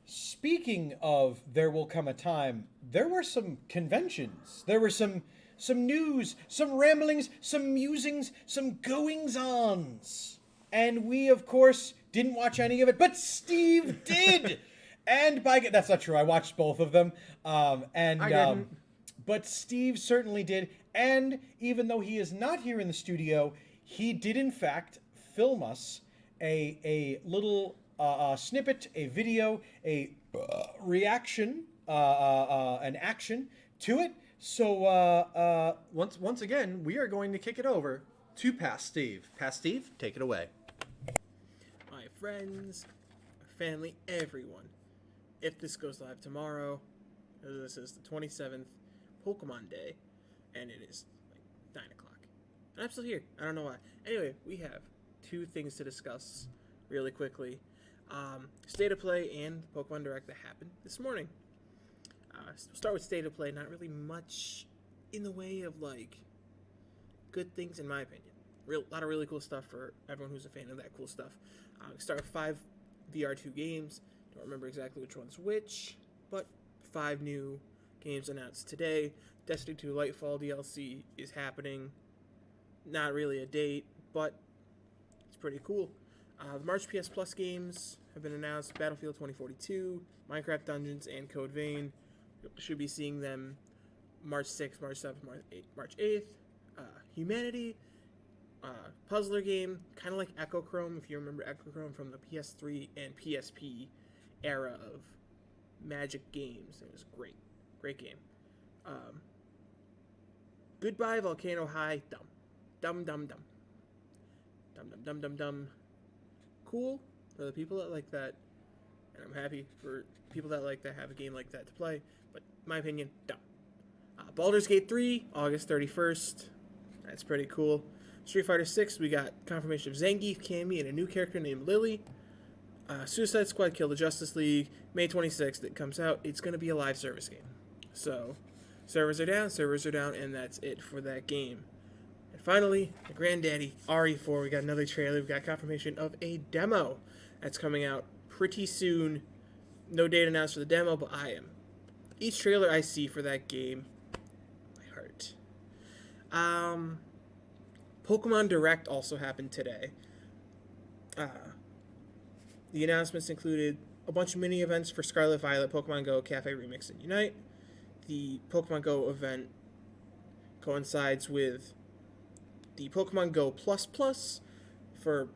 Speaking of there will come a time, there were some conventions. There were some news, some ramblings, some musings, some goings-ons. And we, of course, didn't watch any of it, but Steve did! And that's not true. I watched both of them. I didn't. But Steve certainly did. And even though he is not here in the studio, he did, in fact, film us a little snippet, a video, a reaction, an action to it. So,
once again, we are going to kick it over to Past Steve. Past Steve, take it away.
My friends, family, everyone. If this goes live tomorrow, this is the 27th, Pokemon Day, and it is 9 o'clock. And I'm still here. I don't know why. Anyway, we have 2 things to discuss really quickly. State of Play and Pokemon Direct that happened this morning. Start with state of play. Not really much in the way of like good things, in my opinion. A lot of really cool stuff for everyone who's a fan of that cool stuff. Start with 5 VR2 games. Don't remember exactly which one's which, but 5 new games announced today. Destiny 2 Lightfall DLC is happening. Not really a date, but it's pretty cool. The March PS Plus games have been announced. Battlefield 2042, Minecraft Dungeons, and Code Vein. Should be seeing them March 6th, March 7th, March 8th. Humanity, puzzler game, kind of like Echochrome, if you remember Echochrome from the PS3 and PSP era of Magic games. It was great. Great game. Goodbye Volcano High, dumb. Dumb. Cool for the people that like that, and I'm happy for people that like to have a game like that to play, but in my opinion, dumb. Baldur's Gate 3, August 31st. That's pretty cool. Street Fighter 6, we got confirmation of Zangief, Cammy, and a new character named Lily. Suicide Squad Kill the Justice League, May 26th, it comes out. It's going to be a live service game. So, servers are down, and that's it for that game. And finally, the granddaddy, RE4, we got another trailer. We got confirmation of a demo that's coming out pretty soon. No date announced for the demo, but each trailer I see for that game, my heart. Pokemon Direct also happened today. The announcements included a bunch of mini events for Scarlet Violet, Pokemon Go, Cafe Remix, and Unite. The Pokemon Go event coincides with the Pokemon Go Plus for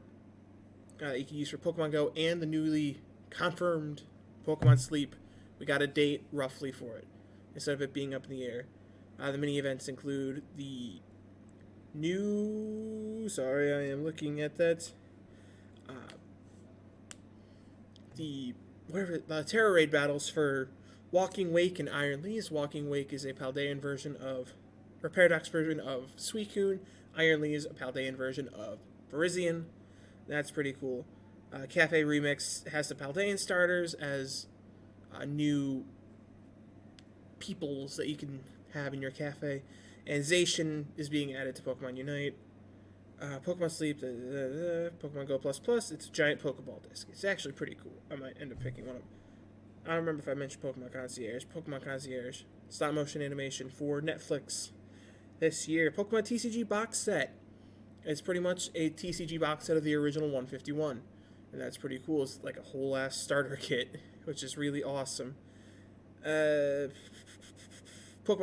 you can use for Pokemon Go, and the newly confirmed Pokemon Sleep. We got a date roughly for it instead of it being up in the air. The mini events include the new. Sorry, I am looking at that. The Terra Raid battles for Walking Wake and Iron Leaves. Walking Wake is a Paldean version of, or Paradox version of Suicune. Iron Leaves, a Paldean version of Virizion. That's pretty cool. Cafe Remix has the Paldean starters as new peoples that you can have in your cafe. And Zacian is being added to Pokemon Unite. Pokemon Sleep, Pokemon Go Plus, it's a giant Pokeball disc. It's actually pretty cool. I might end up picking one up. I don't remember if I mentioned Pokemon Concierge. Pokemon Concierge, stop motion animation for Netflix this year. Pokemon TCG box set. It's pretty much a TCG box set of the original 151. And that's pretty cool. It's like a whole ass starter kit, which is really awesome. Pokemon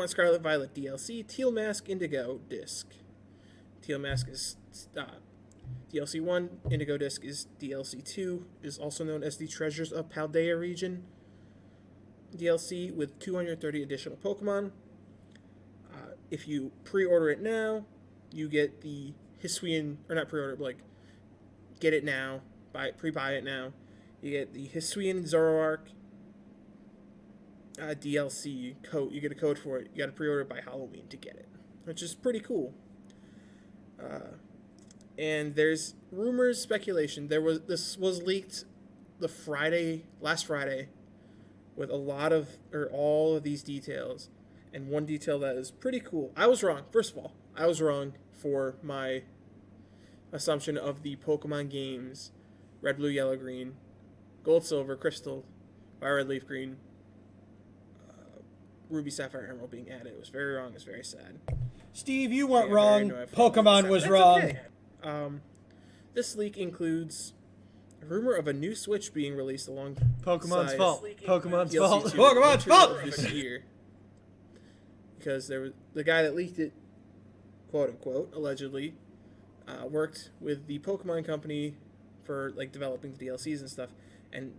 Scarlet Violet DLC, Teal Mask Indigo disc. Teal Mask is DLC 1, Indigo disc is DLC 2, is also known as the Treasures of Paldea region DLC with 230 additional Pokemon. If you pre-order it now, you get the Hisuian, or not pre-order, but like get it now, pre-buy it now. You get the Hisuian Zoroark DLC code. You get a code for it. You got to pre-order it by Halloween to get it, which is pretty cool. And there's rumors, speculation. This was leaked last Friday, with all of these details, and one detail that is pretty cool. I was wrong. First of all, I was wrong for my assumption of the Pokemon games, Red, Blue, Yellow, Green, Gold, Silver, Crystal, Fire, Red, Leaf, Green, Ruby, Sapphire, Emerald being added. It was very wrong. It's very sad.
Steve, you weren't
Yeah,
wrong. Pokemon was
That's
wrong.
okay. This leak includes a rumor of a new Switch being released along
Pokemon's fault. Pokemon's
DLC
fault.
2
Pokemon's
winter
fault!
of this year. Because the guy that leaked it, quote unquote, allegedly, worked with the Pokemon company for like developing the DLCs and stuff, and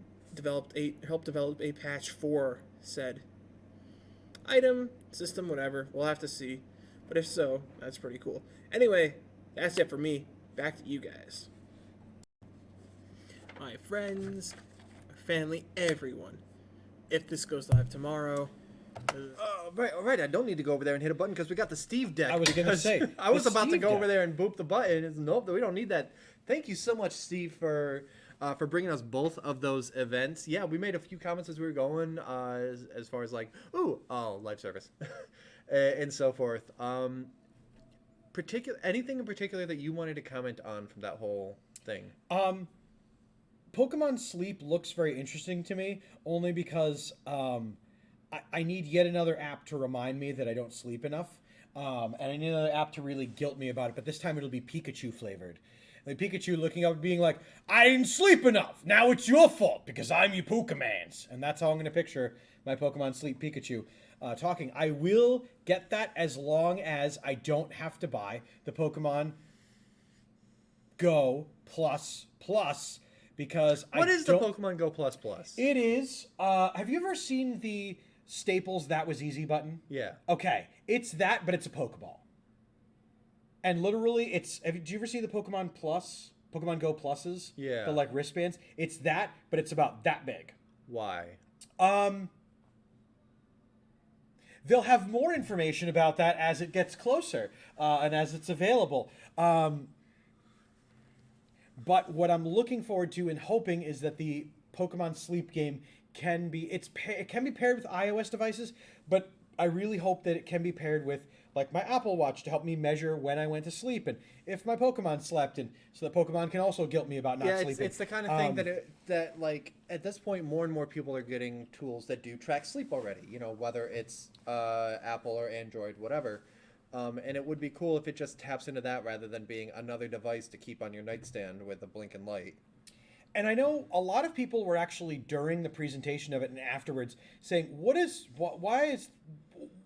helped develop a patch for said item, system, whatever. We'll have to see. But if so, that's pretty cool. Anyway, that's it for me. Back to you guys. My friends, my family, everyone. If this goes live tomorrow,
right. I don't need to go over there and hit a button because we got the Steve deck.
I was gonna
because
say,
I was
the
about to
Steve
go over
deck.
there and boop the button. It's, nope, we don't need that. Thank you so much, Steve, for bringing us both of those events. Yeah, we made a few comments as we were going, as far as like, live service, and so forth. Anything in particular that you wanted to comment on from that whole thing?
Pokemon Sleep looks very interesting to me, only because I need yet another app to remind me that I don't sleep enough. And I need another app to really guilt me about it, but this time it'll be Pikachu flavored. Like Pikachu looking up and being like, I didn't sleep enough. Now it's your fault because I'm your Pokemans. And that's how I'm going to picture my Pokemon Sleep Pikachu talking. I will get that as long as I don't have to buy the Pokemon Go Plus because
What is the Pokemon Go Plus Plus?
It is. Have you ever seen the Staples That Was Easy button?
Yeah.
Okay, it's that, but it's a Pokeball. And literally, do you ever see the Pokemon Go Pluses?
Yeah.
The like wristbands. It's that, but it's about that big.
Why?
They'll have more information about that as it gets closer and as it's available. But what I'm looking forward to and hoping is that the Pokemon Sleep game can be paired with iOS devices, but I really hope that it can be paired with like my Apple Watch to help me measure when I went to sleep and if my Pokemon slept, and so that Pokemon can also guilt me about not sleeping.
It's the kind of thing that like at this point more and more people are getting tools that do track sleep already. You know, whether it's Apple or Android, whatever. And it would be cool if it just taps into that rather than being another device to keep on your nightstand with a blinking light.
And I know a lot of people were actually during the presentation of it and afterwards saying,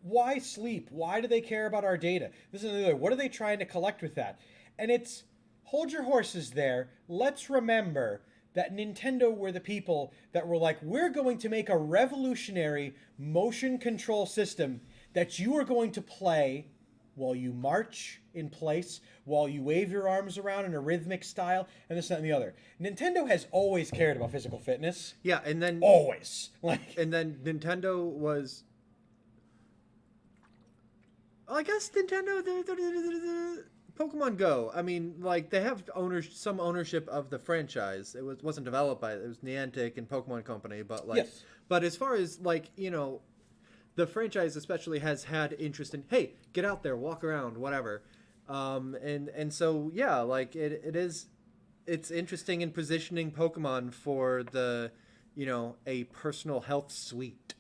why sleep? Why do they care about our data? This is another. What are they trying to collect with that? And it's, hold your horses there. Let's remember that Nintendo were the people that were like, we're going to make a revolutionary motion control system that you are going to play while you march in place, while you wave your arms around in a rhythmic style, and this, that, and the other. Nintendo has always cared about physical fitness.
Yeah, and then
Always.
and then Nintendo was, I guess Nintendo, Pokemon Go. I mean, like they have some ownership of the franchise. It wasn't developed by, it was Niantic and Pokemon Company, but like,
Yes.
But as far as like, you know, the franchise especially has had interest in, hey, get out there, walk around, whatever. And so yeah, like it's interesting in positioning Pokemon for the, you know, a personal health suite.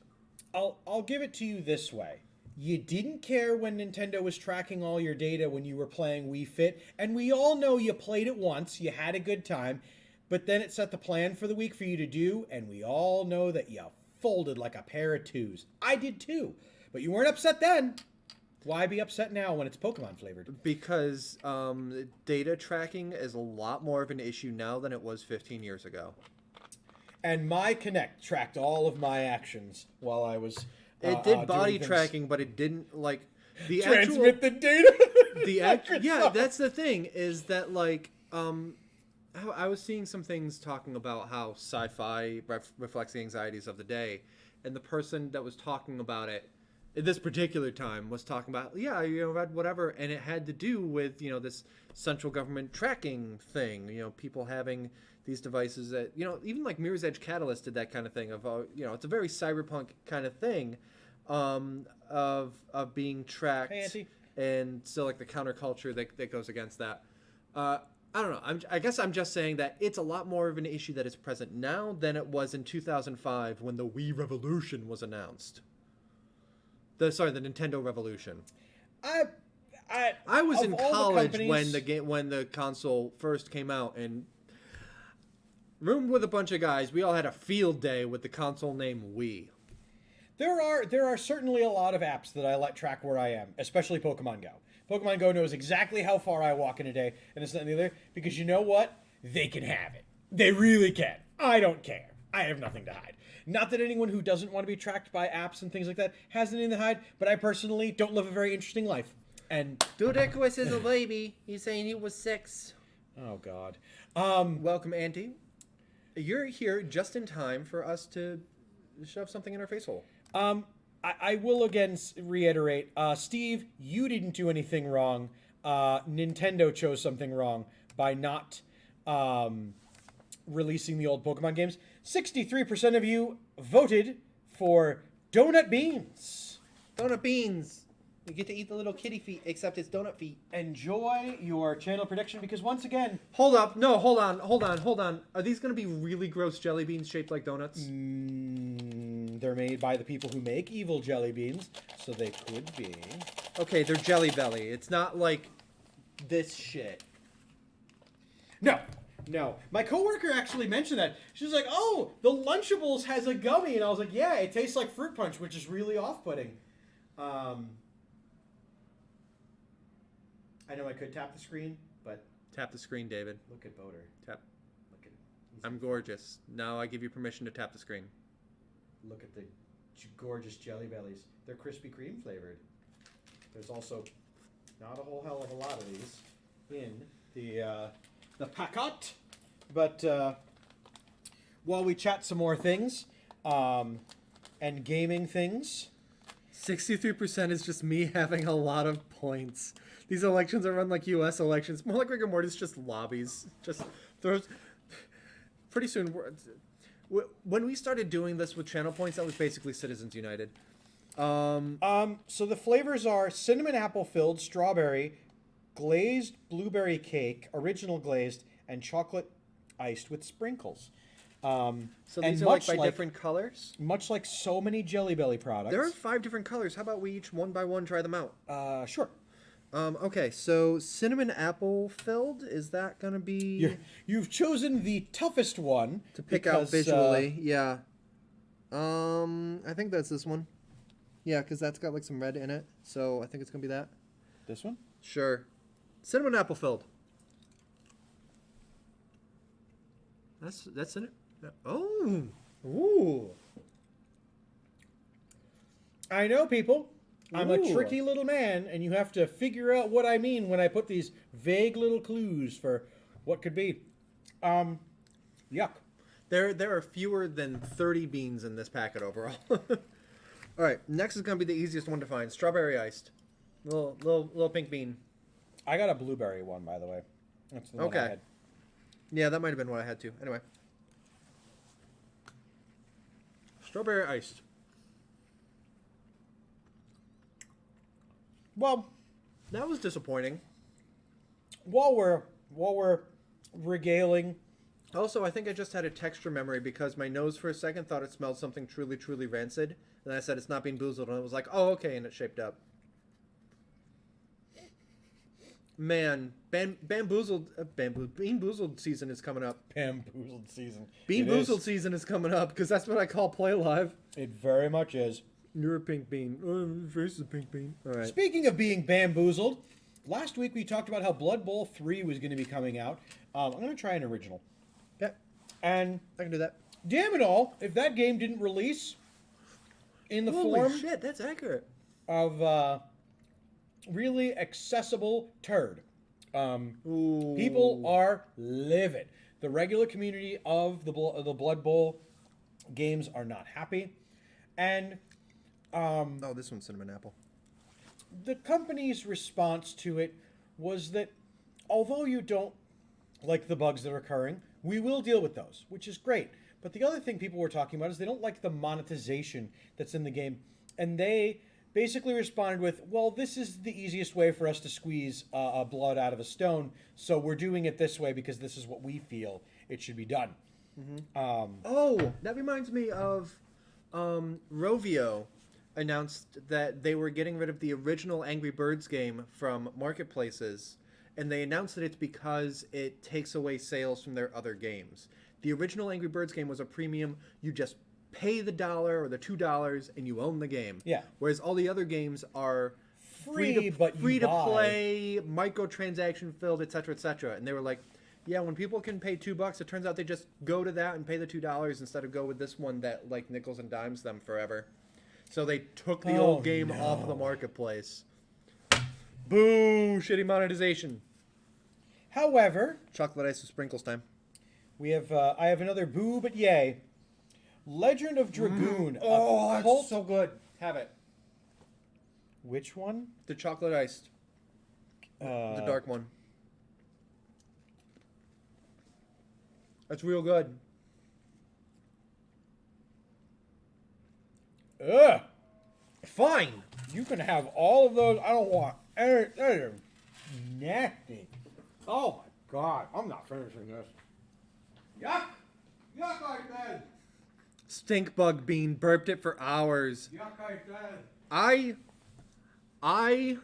I'll give it to you this way. You didn't care when Nintendo was tracking all your data when you were playing Wii Fit, and we all know you played it once, you had a good time, but then it set the plan for the week for you to do, and we all know that you folded like a pair of twos. I did too, but you weren't upset then. Why be upset now when it's Pokemon flavored?
Because data tracking is a lot more of an issue now than it was 15 years ago.
And my Kinect tracked all of my actions while I was
It did body
doing things.
tracking, but it didn't like the
Transmit the data.
the actual yeah. That's the thing is that like I was seeing some things talking about how sci-fi reflects the anxieties of the day, and the person that was talking about it at this particular time was talking about, yeah, you know, read whatever, and it had to do with, you know, this central government tracking thing, you know, people having these devices that, you know, even like Mirror's Edge Catalyst did that kind of thing of, you know, it's a very cyberpunk kind of thing of being tracked.
Hey, Auntie.
And still like the counterculture that goes against that. I don't know. I guess I'm just saying that it's a lot more of an issue that is present now than it was in 2005 when the Wii Revolution was announced. The Nintendo Revolution. I was in college when the console first came out, and roomed with a bunch of guys. We all had a field day with the console named Wii.
There are certainly a lot of apps that I let track where I am, especially Pokemon Go. Pokemon Go knows exactly how far I walk in a day, and it's not the other, because you know what? They can have it. They really can. I don't care. I have nothing to hide. Not that anyone who doesn't want to be tracked by apps and things like that has anything to hide, but I personally don't live a very interesting life. And
Dudicus is a baby. He's saying he was 6.
oh god.
Welcome, Auntie. You're here just in time for us to shove something in our face hole.
I will again reiterate, Steve, you didn't do anything wrong. Nintendo chose something wrong by not releasing the old Pokemon games. 63% of you voted for Donut Beans.
Donut beans. You get to eat the little kitty feet, except it's donut feet.
Enjoy your channel prediction because once again,
Hold up. No, hold on. Are these going to be really gross jelly beans shaped like donuts?
they're made by the people who make evil jelly beans, so they could be.
Okay, they're Jelly Belly. It's not like this shit.
No. My coworker actually mentioned that. She was like, "Oh, the Lunchables has a gummy," and I was like, "Yeah, it tastes like fruit punch, which is really off-putting." I know I could tap the screen, but
Tap the screen, David.
look at Boater.
Tap.
Look at.
I'm gorgeous. Now I give you permission to tap the screen.
Look at the gorgeous Jelly Bellies. They're Krispy Kreme flavored. There's also not a whole hell of a lot of these in the packet. But while we chat some more things and gaming things,
63% is just me having a lot of points. These elections are run like U.S. elections. More like rigor mortis, just lobbies. Just throws. Pretty soon, when we started doing this with channel points, that was basically Citizens United.
so the flavors are cinnamon apple filled, strawberry, glazed blueberry cake, original glazed, and chocolate iced with sprinkles.
So
and
these are like by different colors.
Much like so many Jelly Belly products.
There are 5 different colors. How about we each one by one try them out?
Sure.
Okay, so cinnamon apple filled, is that gonna be
You've chosen the toughest one
to pick out visually? Yeah. I think that's this one. Yeah, because that's got like some red in it, so I think it's gonna be that.
This one?
Sure. Cinnamon apple filled. That's in it. Oh. Ooh.
I know, people. I'm a
Ooh.
tricky little man, and you have to figure out what I mean when I put these vague little clues for what could be. Yuck.
There are fewer than 30 beans in this packet overall. All right, next is gonna be the easiest one to find. Strawberry iced. Little pink bean.
I got a blueberry one, by the way. That's the one I
Okay.
had.
Yeah, that might have been what I had too. Anyway. Strawberry iced.
Well,
That was disappointing.
while we're regaling,
Also, I think I just had a texture memory because my nose for a second thought it smelled something truly, truly rancid. And I said it's not Bean Boozled, and it was like, oh, okay, and it shaped up. Man, Bean Boozled season is coming up.
bamboozled season.
Bean
It is.
Boozled season is coming up because that's what I call Play Live.
It very much is.
You're a pink bean. Oh, your face is a pink bean. All right.
Speaking of being bamboozled, last week we talked about how Blood Bowl 3 was going to be coming out. I'm going to try an original.
Yeah,
And
I can do that.
damn it all, if that game didn't release in the
Holy
form
shit, that's accurate.
of really accessible turd,
Ooh.
people are livid. The regular community of the Blood Bowl games are not happy. And
Oh, this one's cinnamon apple.
the company's response to it was that although you don't like the bugs that are occurring, we will deal with those, which is great. But the other thing people were talking about is they don't like the monetization that's in the game. And they basically responded with, well, this is the easiest way for us to squeeze blood out of a stone, so we're doing it this way because this is what we feel it should be done.
Oh, that reminds me of Rovio announced that they were getting rid of the original Angry Birds game from marketplaces, and they announced that it's because it takes away sales from their other games. The original Angry Birds game was a premium. You just pay the $1 or the $2 and you own the game.
Yeah.
Whereas all the other games are
Free, but you
free to
buy.
play, microtransaction filled, etc., etc. And they were like, yeah, when people can pay $2, it turns out they just go to that and pay the $2 instead of go with this one that like nickels and dimes them forever. So they took the old game off the marketplace. Boo! Shitty monetization.
However,
Chocolate ice with sprinkles time.
we have I have another boo but yay. Legend of Dragoon.
Oh,
a cult,
so good. Have it.
Which one?
The chocolate iced. The dark one. That's real good.
Ugh. Fine. You can have all of those. I don't want any. They're nasty. Oh my god. I'm not finishing this. Yuck. Yuck, I said.
Stink bug bean burped it for hours.
Yuck, I said.
I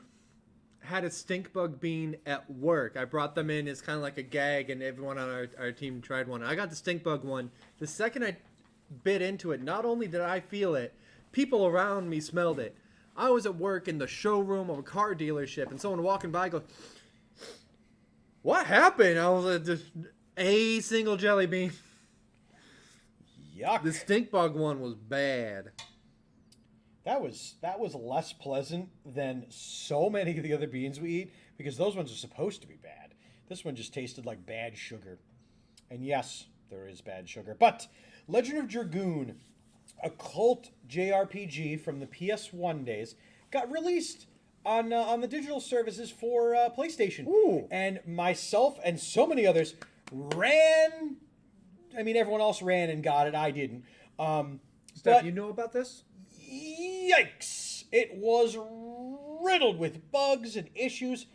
had a stink bug bean at work. I brought them in as kind of like a gag, and everyone on our team tried one. I got the stink bug one. The second I bit into it, not only did I feel it, people around me smelled it. I was at work in the showroom of a car dealership, and someone walking by goes, "What happened?" I was like, "Just a single jelly bean."
Yuck.
The stink bug one was bad.
That was less pleasant than so many of the other beans we eat, because those ones are supposed to be bad. This one just tasted like bad sugar. And yes, there is bad sugar. But Legend of Dragoon, a cult JRPG from the PS1 days, got released on the digital services for PlayStation.
Ooh.
And myself and so many others ran. I mean, everyone else ran and got it. I didn't.
Steph,
But-
you know about this?
Yikes! It was riddled with bugs and issues.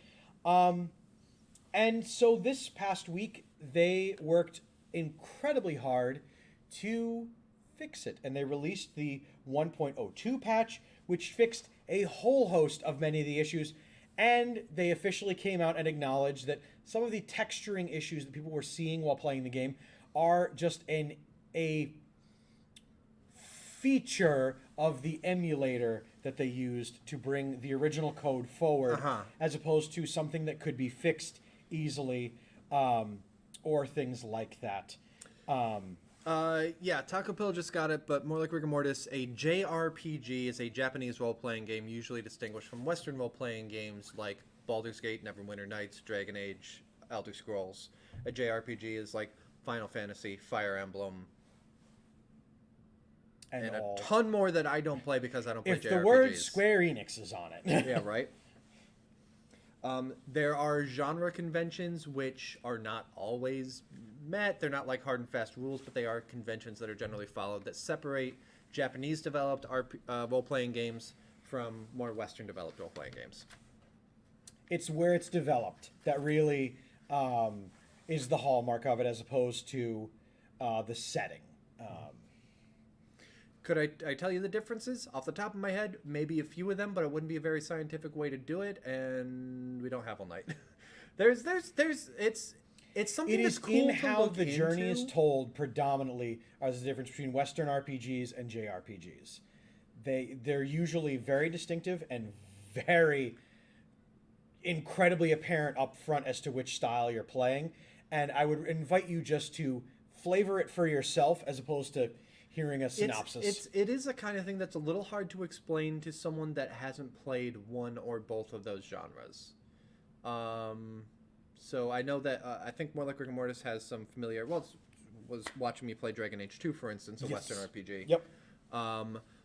And so this past week, they worked incredibly hard to fix it. And they released the 1.02 patch, which fixed a whole host of many of the issues. And they officially came out and acknowledged that some of the texturing issues that people were seeing while playing the game are just a feature of the emulator that they used to bring the original code forward, as opposed to something that could be fixed easily, or things like that.
Yeah, Taco Pill just got it, but more like Rigor Mortis, a JRPG is a Japanese role-playing game usually distinguished from Western role-playing games like Baldur's Gate, Neverwinter Nights, Dragon Age, Elder Scrolls. A JRPG is like Final Fantasy, Fire Emblem, and a
all.
ton more that I don't play because I don't play
If
JRPGs.
the word Square Enix is on it.
Yeah, right? There are genre conventions which are not always met. They're not like hard and fast rules, but they are conventions that are generally followed that separate Japanese-developed role-playing games from more Western-developed role-playing games.
It's where it's developed that really is the hallmark of it, as opposed to the setting.
Could I tell you the differences? Off the top of my head, maybe a few of them, but it wouldn't be a very scientific way to do it, and we don't have all night. It's something
It
that's
is
cool
in
to
how
look
the journey is
into.
told predominantly as the difference between Western RPGs and JRPGs. They're usually very distinctive and very incredibly apparent up front as to which style you're playing. And I would invite you just to flavor it for yourself as opposed to hearing a synopsis.
It is a kind of thing that's a little hard to explain to someone that hasn't played one or both of those genres. So I know that I think more like Rigor Mortis has some familiar. Well, was watching me play Dragon Age 2, for instance, a
Yes.
Western RPG.
Yep.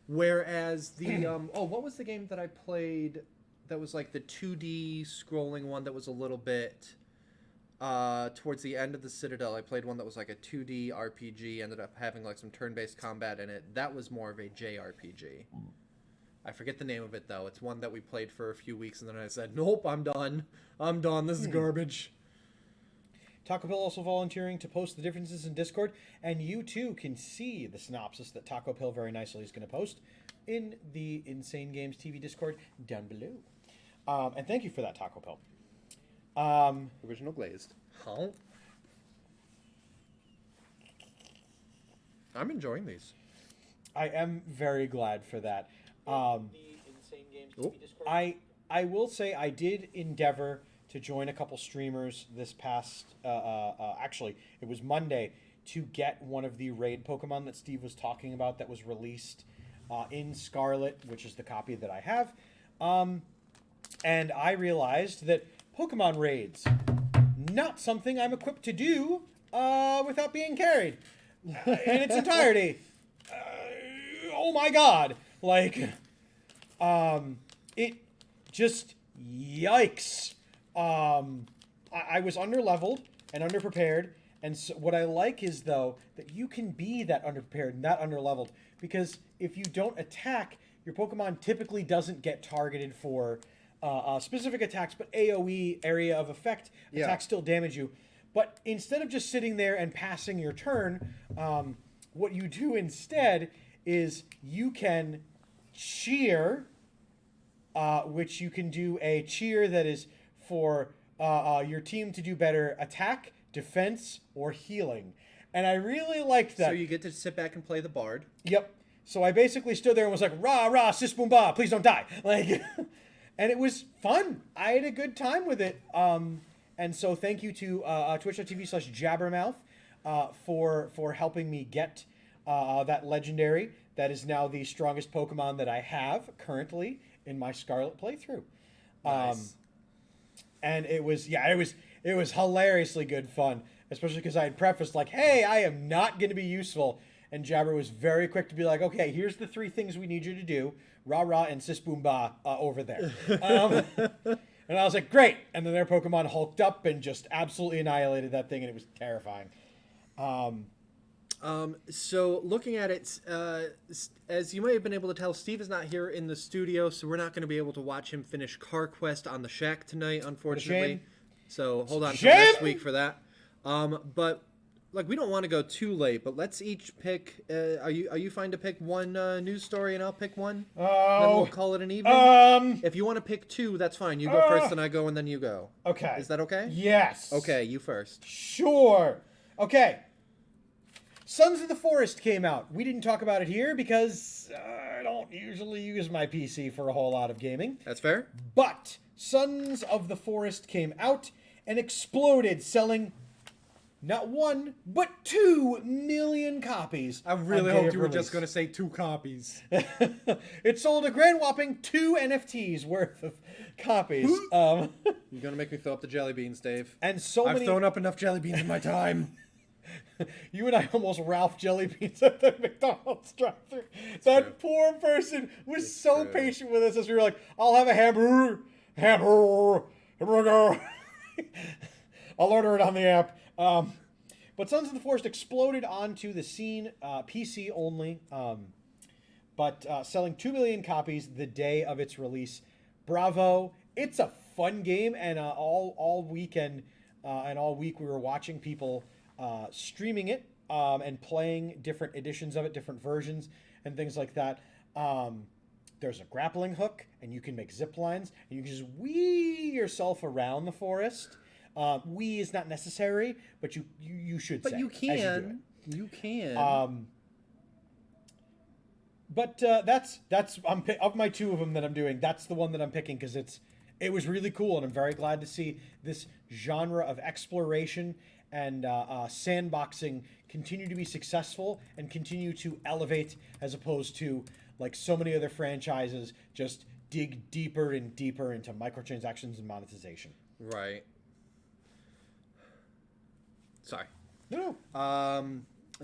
Whereas the what was the game that I played that was like the 2D scrolling one that was a little bit towards the end of the Citadel? I played one that was like a 2D RPG, ended up having like some turn-based combat in it. That was more of a JRPG. I forget the name of it though. It's one that we played for a few weeks and then I said, "Nope, I'm done. I'm done. This is garbage."
Taco Pill also volunteering to post the differences in Discord, and you too can see the synopsis that Taco Pill very nicely is going to post in the Insane Games TV Discord down below. And thank you for that, Taco Pill.
Original glazed. Huh? I'm enjoying these.
I am very glad for that.
Oh.
I will say I did endeavor to join a couple streamers this past actually it was Monday to get one of the raid Pokemon that Steve was talking about that was released in Scarlet, which is the copy that I have, and I realized that Pokemon raids not something I'm equipped to do without being carried in its entirety. Oh my god, like It just yikes. I was underleveled and underprepared, and so what I like is though that you can be that underprepared and that underleveled, because if you don't attack, your Pokemon typically doesn't get targeted for specific attacks, but AoE, area of effect attacks still damage you. But instead of just sitting there and passing your turn, what you do instead is you can cheer, which you can do a cheer that is for your team to do better attack, defense, or healing. And I really liked that.
So you get to sit back and play the bard.
Yep. So I basically stood there and was like, rah, rah, sis boom ba, please don't die. Like, and it was fun. I had a good time with it. And so thank you to twitch.tv/jabbermouth for helping me get that legendary. That is now the strongest Pokemon that I have currently in my Scarlet playthrough.
Nice.
And it was hilariously good fun, especially because I had prefaced like, hey, I am not going to be useful. And Jabber was very quick to be like, okay, here's the 3 things we need you to do. Rah, rah, and sis boom ba over there. And I was like, great. And then their Pokemon hulked up and just absolutely annihilated that thing, and it was terrifying.
So looking at it, as you may have been able to tell, Steve is not here in the studio, so we're not going to be able to watch him finish Car Quest on the Shack tonight, unfortunately.
shame.
So hold on
Shame!
till next week for that. But like, we don't want to go too late, but let's each pick. Are you fine to pick one news story and I'll pick one? Then we'll call it an evening. If you want to pick 2, that's fine. You go first, then I go, and then you go.
Okay.
Is that okay?
Yes.
Okay, you first.
Sure. Okay. Sons of the Forest came out. We didn't talk about it here because I don't usually use my PC for a whole lot of gaming.
That's fair.
But Sons of the Forest came out and exploded, selling not 1, but 2 million copies.
I really
on day
hoped
of
you were just
release.
going to say 2 copies.
It sold a grand whopping 2 NFTs worth of copies.
You're going to make me throw up the jelly beans, Dave.
And so
I've
many.
thrown up enough jelly beans in my time.
You and I almost Ralph jelly beans at the McDonald's drive-thru. That
true.
poor person was
It's
so
true.
patient with us as we were like, I'll have a hamburger. I'll order it on the app. But Sons of the Forest exploded onto the scene, PC only, but selling 2 million copies the day of its release. Bravo. It's a fun game, and all weekend and all week we were watching people streaming it and playing different editions of it, different versions, and things like that. There's a grappling hook, and you can make zip lines, and you can just whee yourself around the forest. Wee is not necessary, but you should.
But
say
you
as do it.
can. You can.
But that's of my 2 of them that I'm doing. That's the one that I'm picking because it was really cool, and I'm very glad to see this genre of exploration and sandboxing continue to be successful and continue to elevate, as opposed to like so many other franchises just dig deeper and deeper into microtransactions and monetization.
Right. Sorry.
No.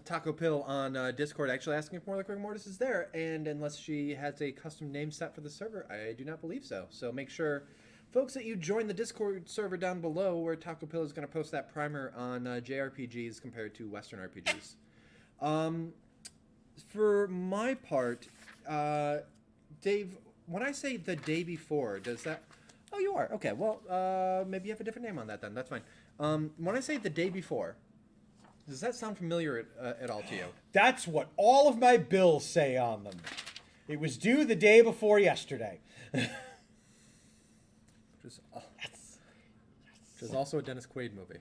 Taco Pill on Discord actually asking if More Like Rigor Mortis is there, and unless she has a custom name set for the server, I do not believe so. So make sure, folks, that you join the Discord server down below, where Taco Pill is going to post that primer on JRPGs compared to Western RPGs. For my part, Dave, when I say the day before, does that... Oh, you are. Okay, well, maybe you have a different name on that then. That's fine. When I say the day before, does that sound familiar at all to you?
That's what all of my bills say on them. It was due the day before yesterday.
Which is also a Dennis Quaid movie.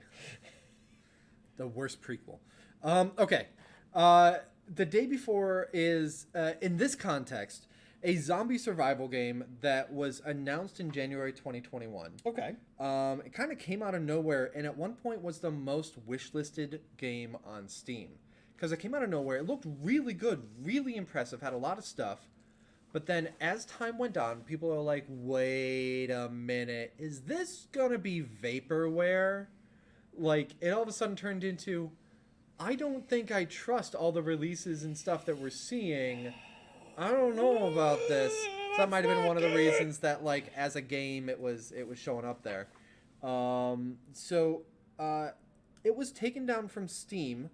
The worst prequel. Okay. The day before is, in this context, a zombie survival game that was announced in January 2021.
Okay.
It kind of came out of nowhere, and at one point was the most wishlisted game on Steam. Because it came out of nowhere. It looked really good, really impressive, had a lot of stuff. But then as time went on, people are like, wait a minute, is this gonna be vaporware? Like, it all of a sudden turned into, I don't think I trust all the releases and stuff that we're seeing. I don't know about this. that might have been one of the reasons that, like, as a game, it was showing up there. It was taken down from Steam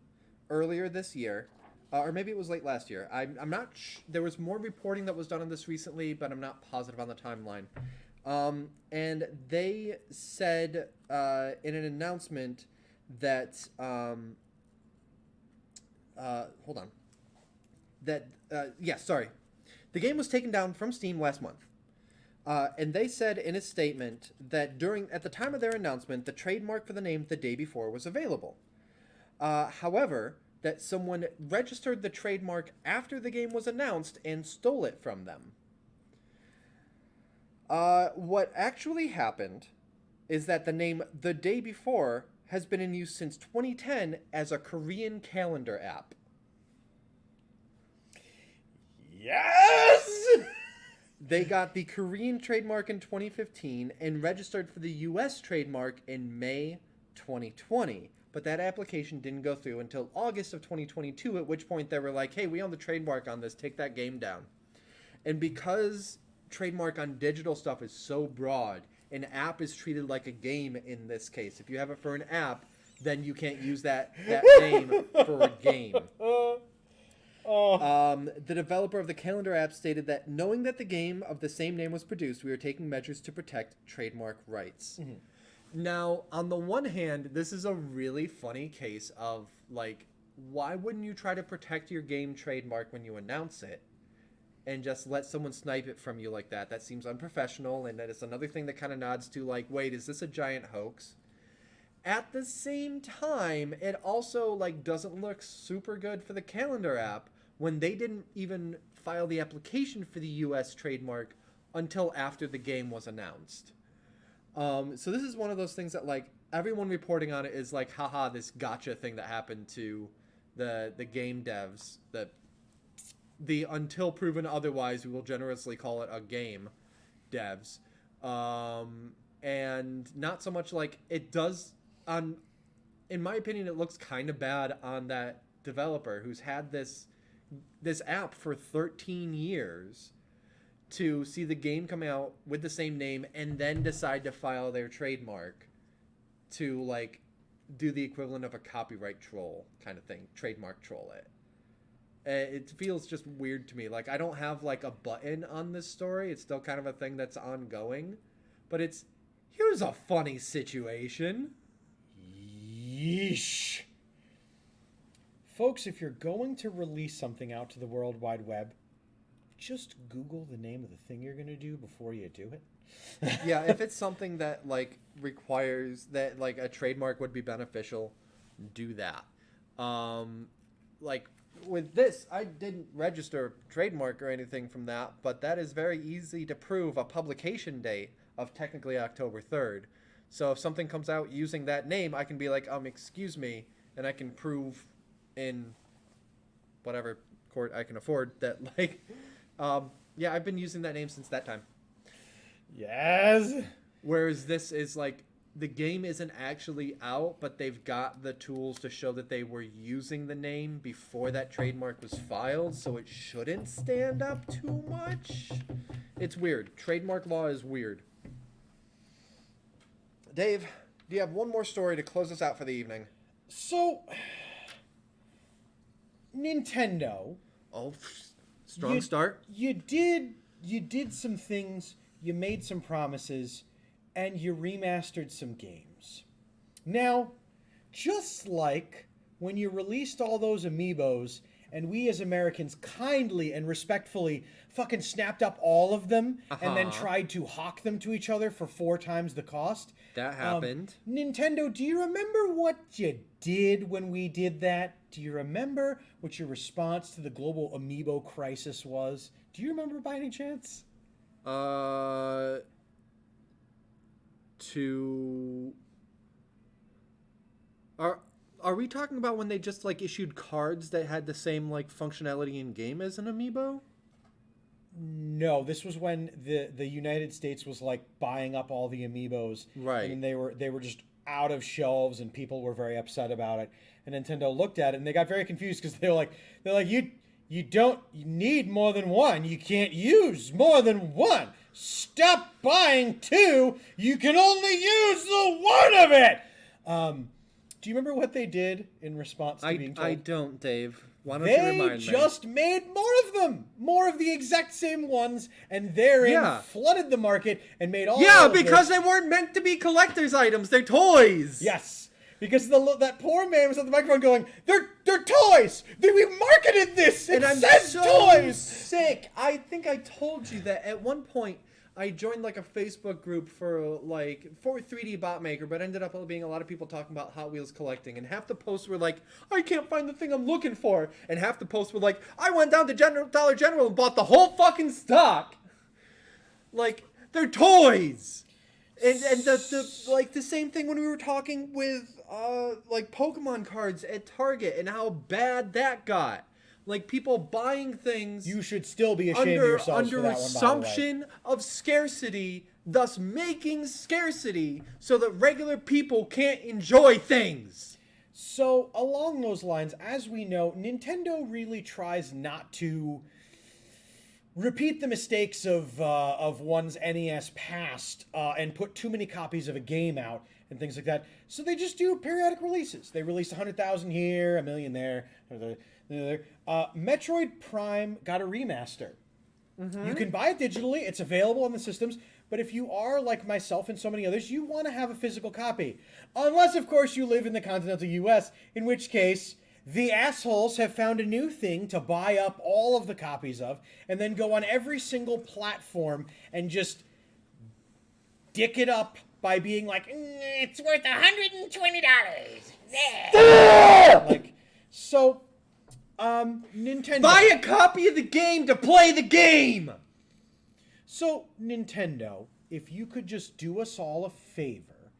earlier this year, or maybe it was late last year. I'm not. There was more reporting that was done on this recently, but I'm not positive on the timeline. And they said in an announcement that hold on. The game was taken down from Steam last month. And they said in a statement that at the time of their announcement, the trademark for the name The Day Before was available. However, that someone registered the trademark after the game was announced and stole it from them. What actually happened is that the name The Day Before has been in use since 2010 as a Korean calendar app.
Yes!
They got the Korean trademark in 2015 and registered for the US trademark in May 2020. But that application didn't go through until August of 2022, at which point they were like, hey, we own the trademark on this, take that game down. And because trademark on digital stuff is so broad, an app is treated like a game in this case. If you have it for an app, then you can't use that name for a game. The developer of the calendar app stated that knowing that the game of the same name was produced, we are taking measures to protect trademark rights. Mm-hmm. Now, on the one hand, this is a really funny case of, like, why wouldn't you try to protect your game trademark when you announce it and just let someone snipe it from you like that? That seems unprofessional, and that is another thing that kind of nods to, like, wait, is this a giant hoax? At the same time, it also, like, doesn't look super good for the calendar app when they didn't even file the application for the US trademark until after the game was announced. So this is one of those things that, like, everyone reporting on it is like, haha, this gotcha thing that happened to the game devs, the until proven otherwise, we will generously call it a game devs. And not so much like it does in my opinion, it looks kind of bad on that developer who's had this app for 13 years to see the game come out with the same name and then decide to file their trademark to, like, do the equivalent of a copyright troll kind of thing, trademark troll it. It feels just weird to me. Like, I don't have, like, a button on this story. It's still kind of a thing that's ongoing. But here's a funny situation.
Yeesh. Folks, if you're going to release something out to the World Wide Web, just Google the name of the thing you're going to do before you do it.
Yeah, if it's something that, like, requires that, like, a trademark would be beneficial, do that. Like, with this, I didn't register trademark or anything from that, but that is very easy to prove a publication date of technically October 3rd. So if something comes out using that name, I can be like, excuse me, and I can prove in whatever court I can afford that, like, yeah, I've been using that name since that time.
Yes.
Whereas this is, like, the game isn't actually out, but they've got the tools to show that they were using the name before that trademark was filed, so it shouldn't stand up too much. It's weird. Trademark law is weird. Dave, do you have one more story to close us out for the evening?
So, Nintendo.
Oh, strong start.
You did some things, you made some promises, and you remastered some games. Now, just like when you released all those amiibos and we as Americans kindly and respectfully fucking snapped up all of them and then tried to hawk them to each other for 4 times the cost.
That happened.
Nintendo, do you remember what you did when we did that? Do you remember what your response to the global amiibo crisis was? Do you remember by any chance?
Are we talking about when they just, like, issued cards that had the same, like, functionality in game as an amiibo?
No, this was when the United States was, like, buying up all the amiibos.
Right.
And they were just out of shelves and people were very upset about it. And Nintendo looked at it and they got very confused because they're like, You need more than one. You can't use more than one. Stop buying two. You can only use the one of it. Do you remember what they did in response to being told?
I don't, Dave. Why don't you remind me?
They just made more of them. More of the exact same ones, and therein flooded the market and made all
because they weren't meant to be collector's items. They're toys.
Yes. Because that poor man was at the microphone going, they're toys! We marketed this! It says toys!
Sick. I think I told you that at one point I joined like a Facebook group for 3D Bot Maker, but ended up being a lot of people talking about Hot Wheels collecting, and half the posts were like, I can't find the thing I'm looking for, and half the posts were like, I went down to Dollar General and bought the whole fucking stock. Like, they're toys. And the same thing when we were talking with Pokemon cards at Target and how bad that got. Like, people buying things.
You should still be ashamed of yourselves
under
for that
assumption of scarcity, thus making scarcity so that regular people can't enjoy things.
So along those lines, as we know, Nintendo really tries not to repeat the mistakes of one's NES past and put too many copies of a game out and things like that. So they just do periodic releases. They released 100,000 here, a million there. Metroid Prime got a remaster. Mm-hmm. You can buy it digitally. It's available on the systems. But if you are like myself and so many others, you want to have a physical copy. Unless, of course, you live in the continental U.S., in which case the assholes have found a new thing to buy up all of the copies of and then go on every single platform and just dick it up by being like, it's worth $120. Nintendo.
Buy a copy of the game to play the game!
So, Nintendo, if you could just do us all a favor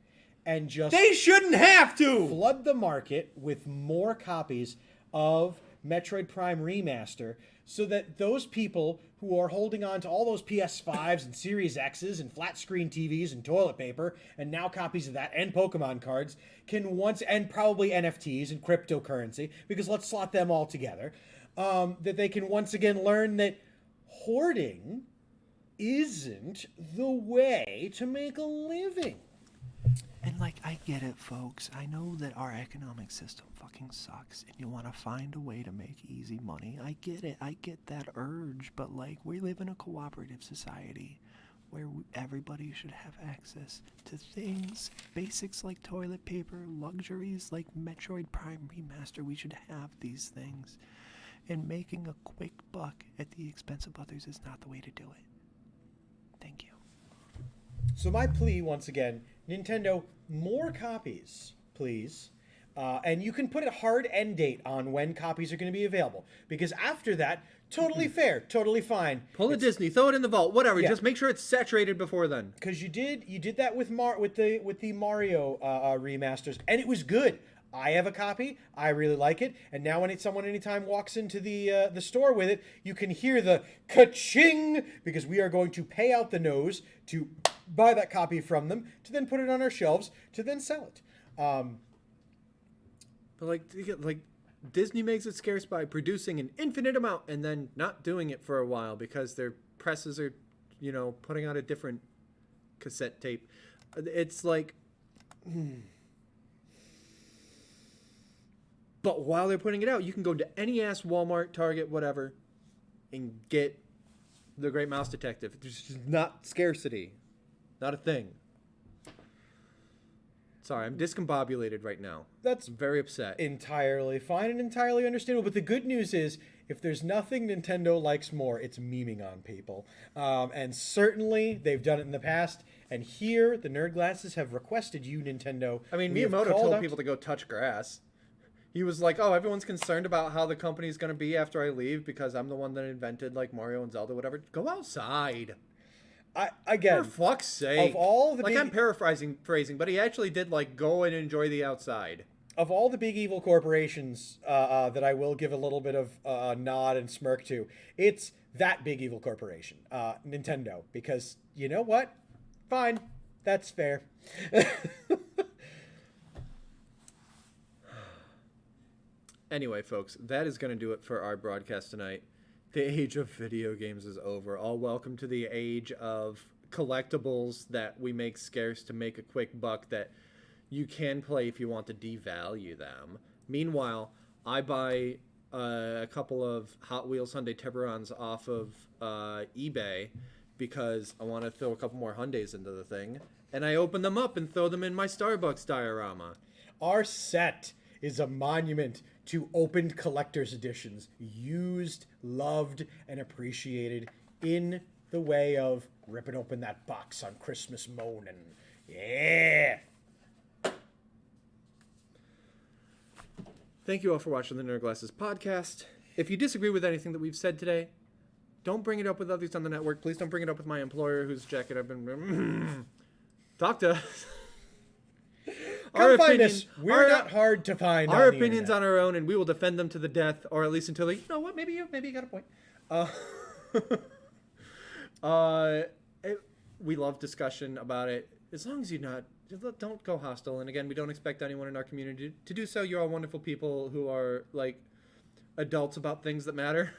and just...
They shouldn't have to!
Flood the market with more copies of Metroid Prime Remaster so that those people who are holding on to all those PS5s and Series X's and flat screen TVs and toilet paper and now copies of that and Pokemon cards can once, and probably NFTs and cryptocurrency, because let's slot them all together, that they can once again learn that hoarding isn't the way to make a living.
And I get it, folks. I know that our economic system fucking sucks and you want to find a way to make easy money. I get it. I get that urge. But, we live in a cooperative society where everybody should have access to things, basics like toilet paper, luxuries like Metroid Prime Remaster. We should have these things. And making a quick buck at the expense of others is not the way to do it. Thank you.
So my plea, once again, Nintendo, more copies, please. And you can put a hard end date on when copies are going to be available. Because after that, totally fair, totally fine.
Pull a Disney, throw it in the vault, whatever. Yeah. Just make sure it's saturated before then.
Because you did that with the Mario remasters, and it was good. I have a copy. I really like it. And now when someone anytime walks into the store with it, you can hear the ka-ching, because we are going to pay out the nose to buy that copy from them, to then put it on our shelves, to then sell it.
But Disney makes it scarce by producing an infinite amount and then not doing it for a while because their presses are, putting out a different cassette tape. It's like... But while they're putting it out, you can go to any ass Walmart, Target, whatever, and get The Great Mouse Detective. There's just not scarcity. Not a thing. Sorry, I'm discombobulated right now.
That's
very upset.
Entirely fine and entirely understandable. But the good news is, if there's nothing Nintendo likes more, it's memeing on people. And certainly, they've done it in the past. And here, the Nerd Glasses have requested you, Nintendo.
I mean, Miyamoto told people to go touch grass. He was like, oh, everyone's concerned about how the company's going to be after I leave because I'm the one that invented, Mario and Zelda, whatever. Go outside.
Again,
for fuck's sake.
Of all the
I'm paraphrasing, but he actually did, go and enjoy the outside.
Of all the big evil corporations that I will give a little bit of a nod and smirk to, it's that big evil corporation, Nintendo. Because, you know what? Fine. That's fair.
Anyway, folks, that is going to do it for our broadcast tonight. The age of video games is over. All welcome to the age of collectibles that we make scarce to make a quick buck that you can play if you want to devalue them. Meanwhile, I buy a couple of Hot Wheels Hyundai Tiburons off of eBay because I want to throw a couple more Hyundais into the thing. And I open them up and throw them in my Starbucks diorama.
Our set is a monument to opened collector's editions, used, loved, and appreciated in the way of ripping open that box on Christmas morning. Yeah!
Thank you all for watching the Nerd Glasses podcast. If you disagree with anything that we've said today, don't bring it up with others on the network. Please don't bring it up with my employer whose jacket I've been... Talk to us.
Come find us. We're not hard to find.
Our
on the
opinions
internet.
on our own, and we will defend them to the death, or at least until they, you know what, maybe you got a point. We love discussion about it. As long as don't go hostile. And again, we don't expect anyone in our community to do so. You're all wonderful people who are like adults about things that matter.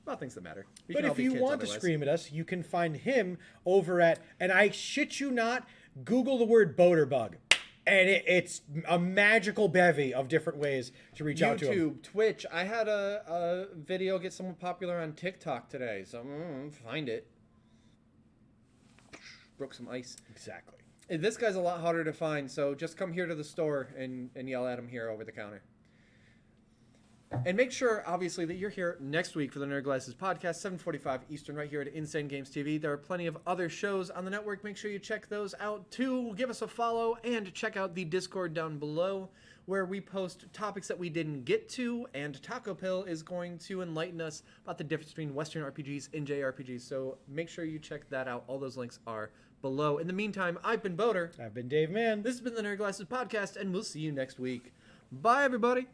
About things that matter. We
But
can all
if
be
you
kids
want to
otherwise.
scream at us, you can find him over at, and I shit you not, Google the word Boaterbug. And it's a magical bevy of different ways to reach out to him.
YouTube, Twitch. I had a video get somewhat popular on TikTok today, so find it. Broke some ice.
Exactly.
This guy's a lot harder to find, so just come here to the store and yell at him here over the counter. And make sure, obviously, that you're here next week for the Nerd Glasses podcast, 7:45 Eastern, right here at Insane Games TV. There are plenty of other shows on the network. Make sure you check those out, too. Give us a follow and check out the Discord down below, where we post topics that we didn't get to, and Taco Pill is going to enlighten us about the difference between Western RPGs and JRPGs, so make sure you check that out. All those links are below. In the meantime, I've been Boater.
I've been Dave Mann.
This has been the Nerd Glasses podcast, and we'll see you next week. Bye, everybody.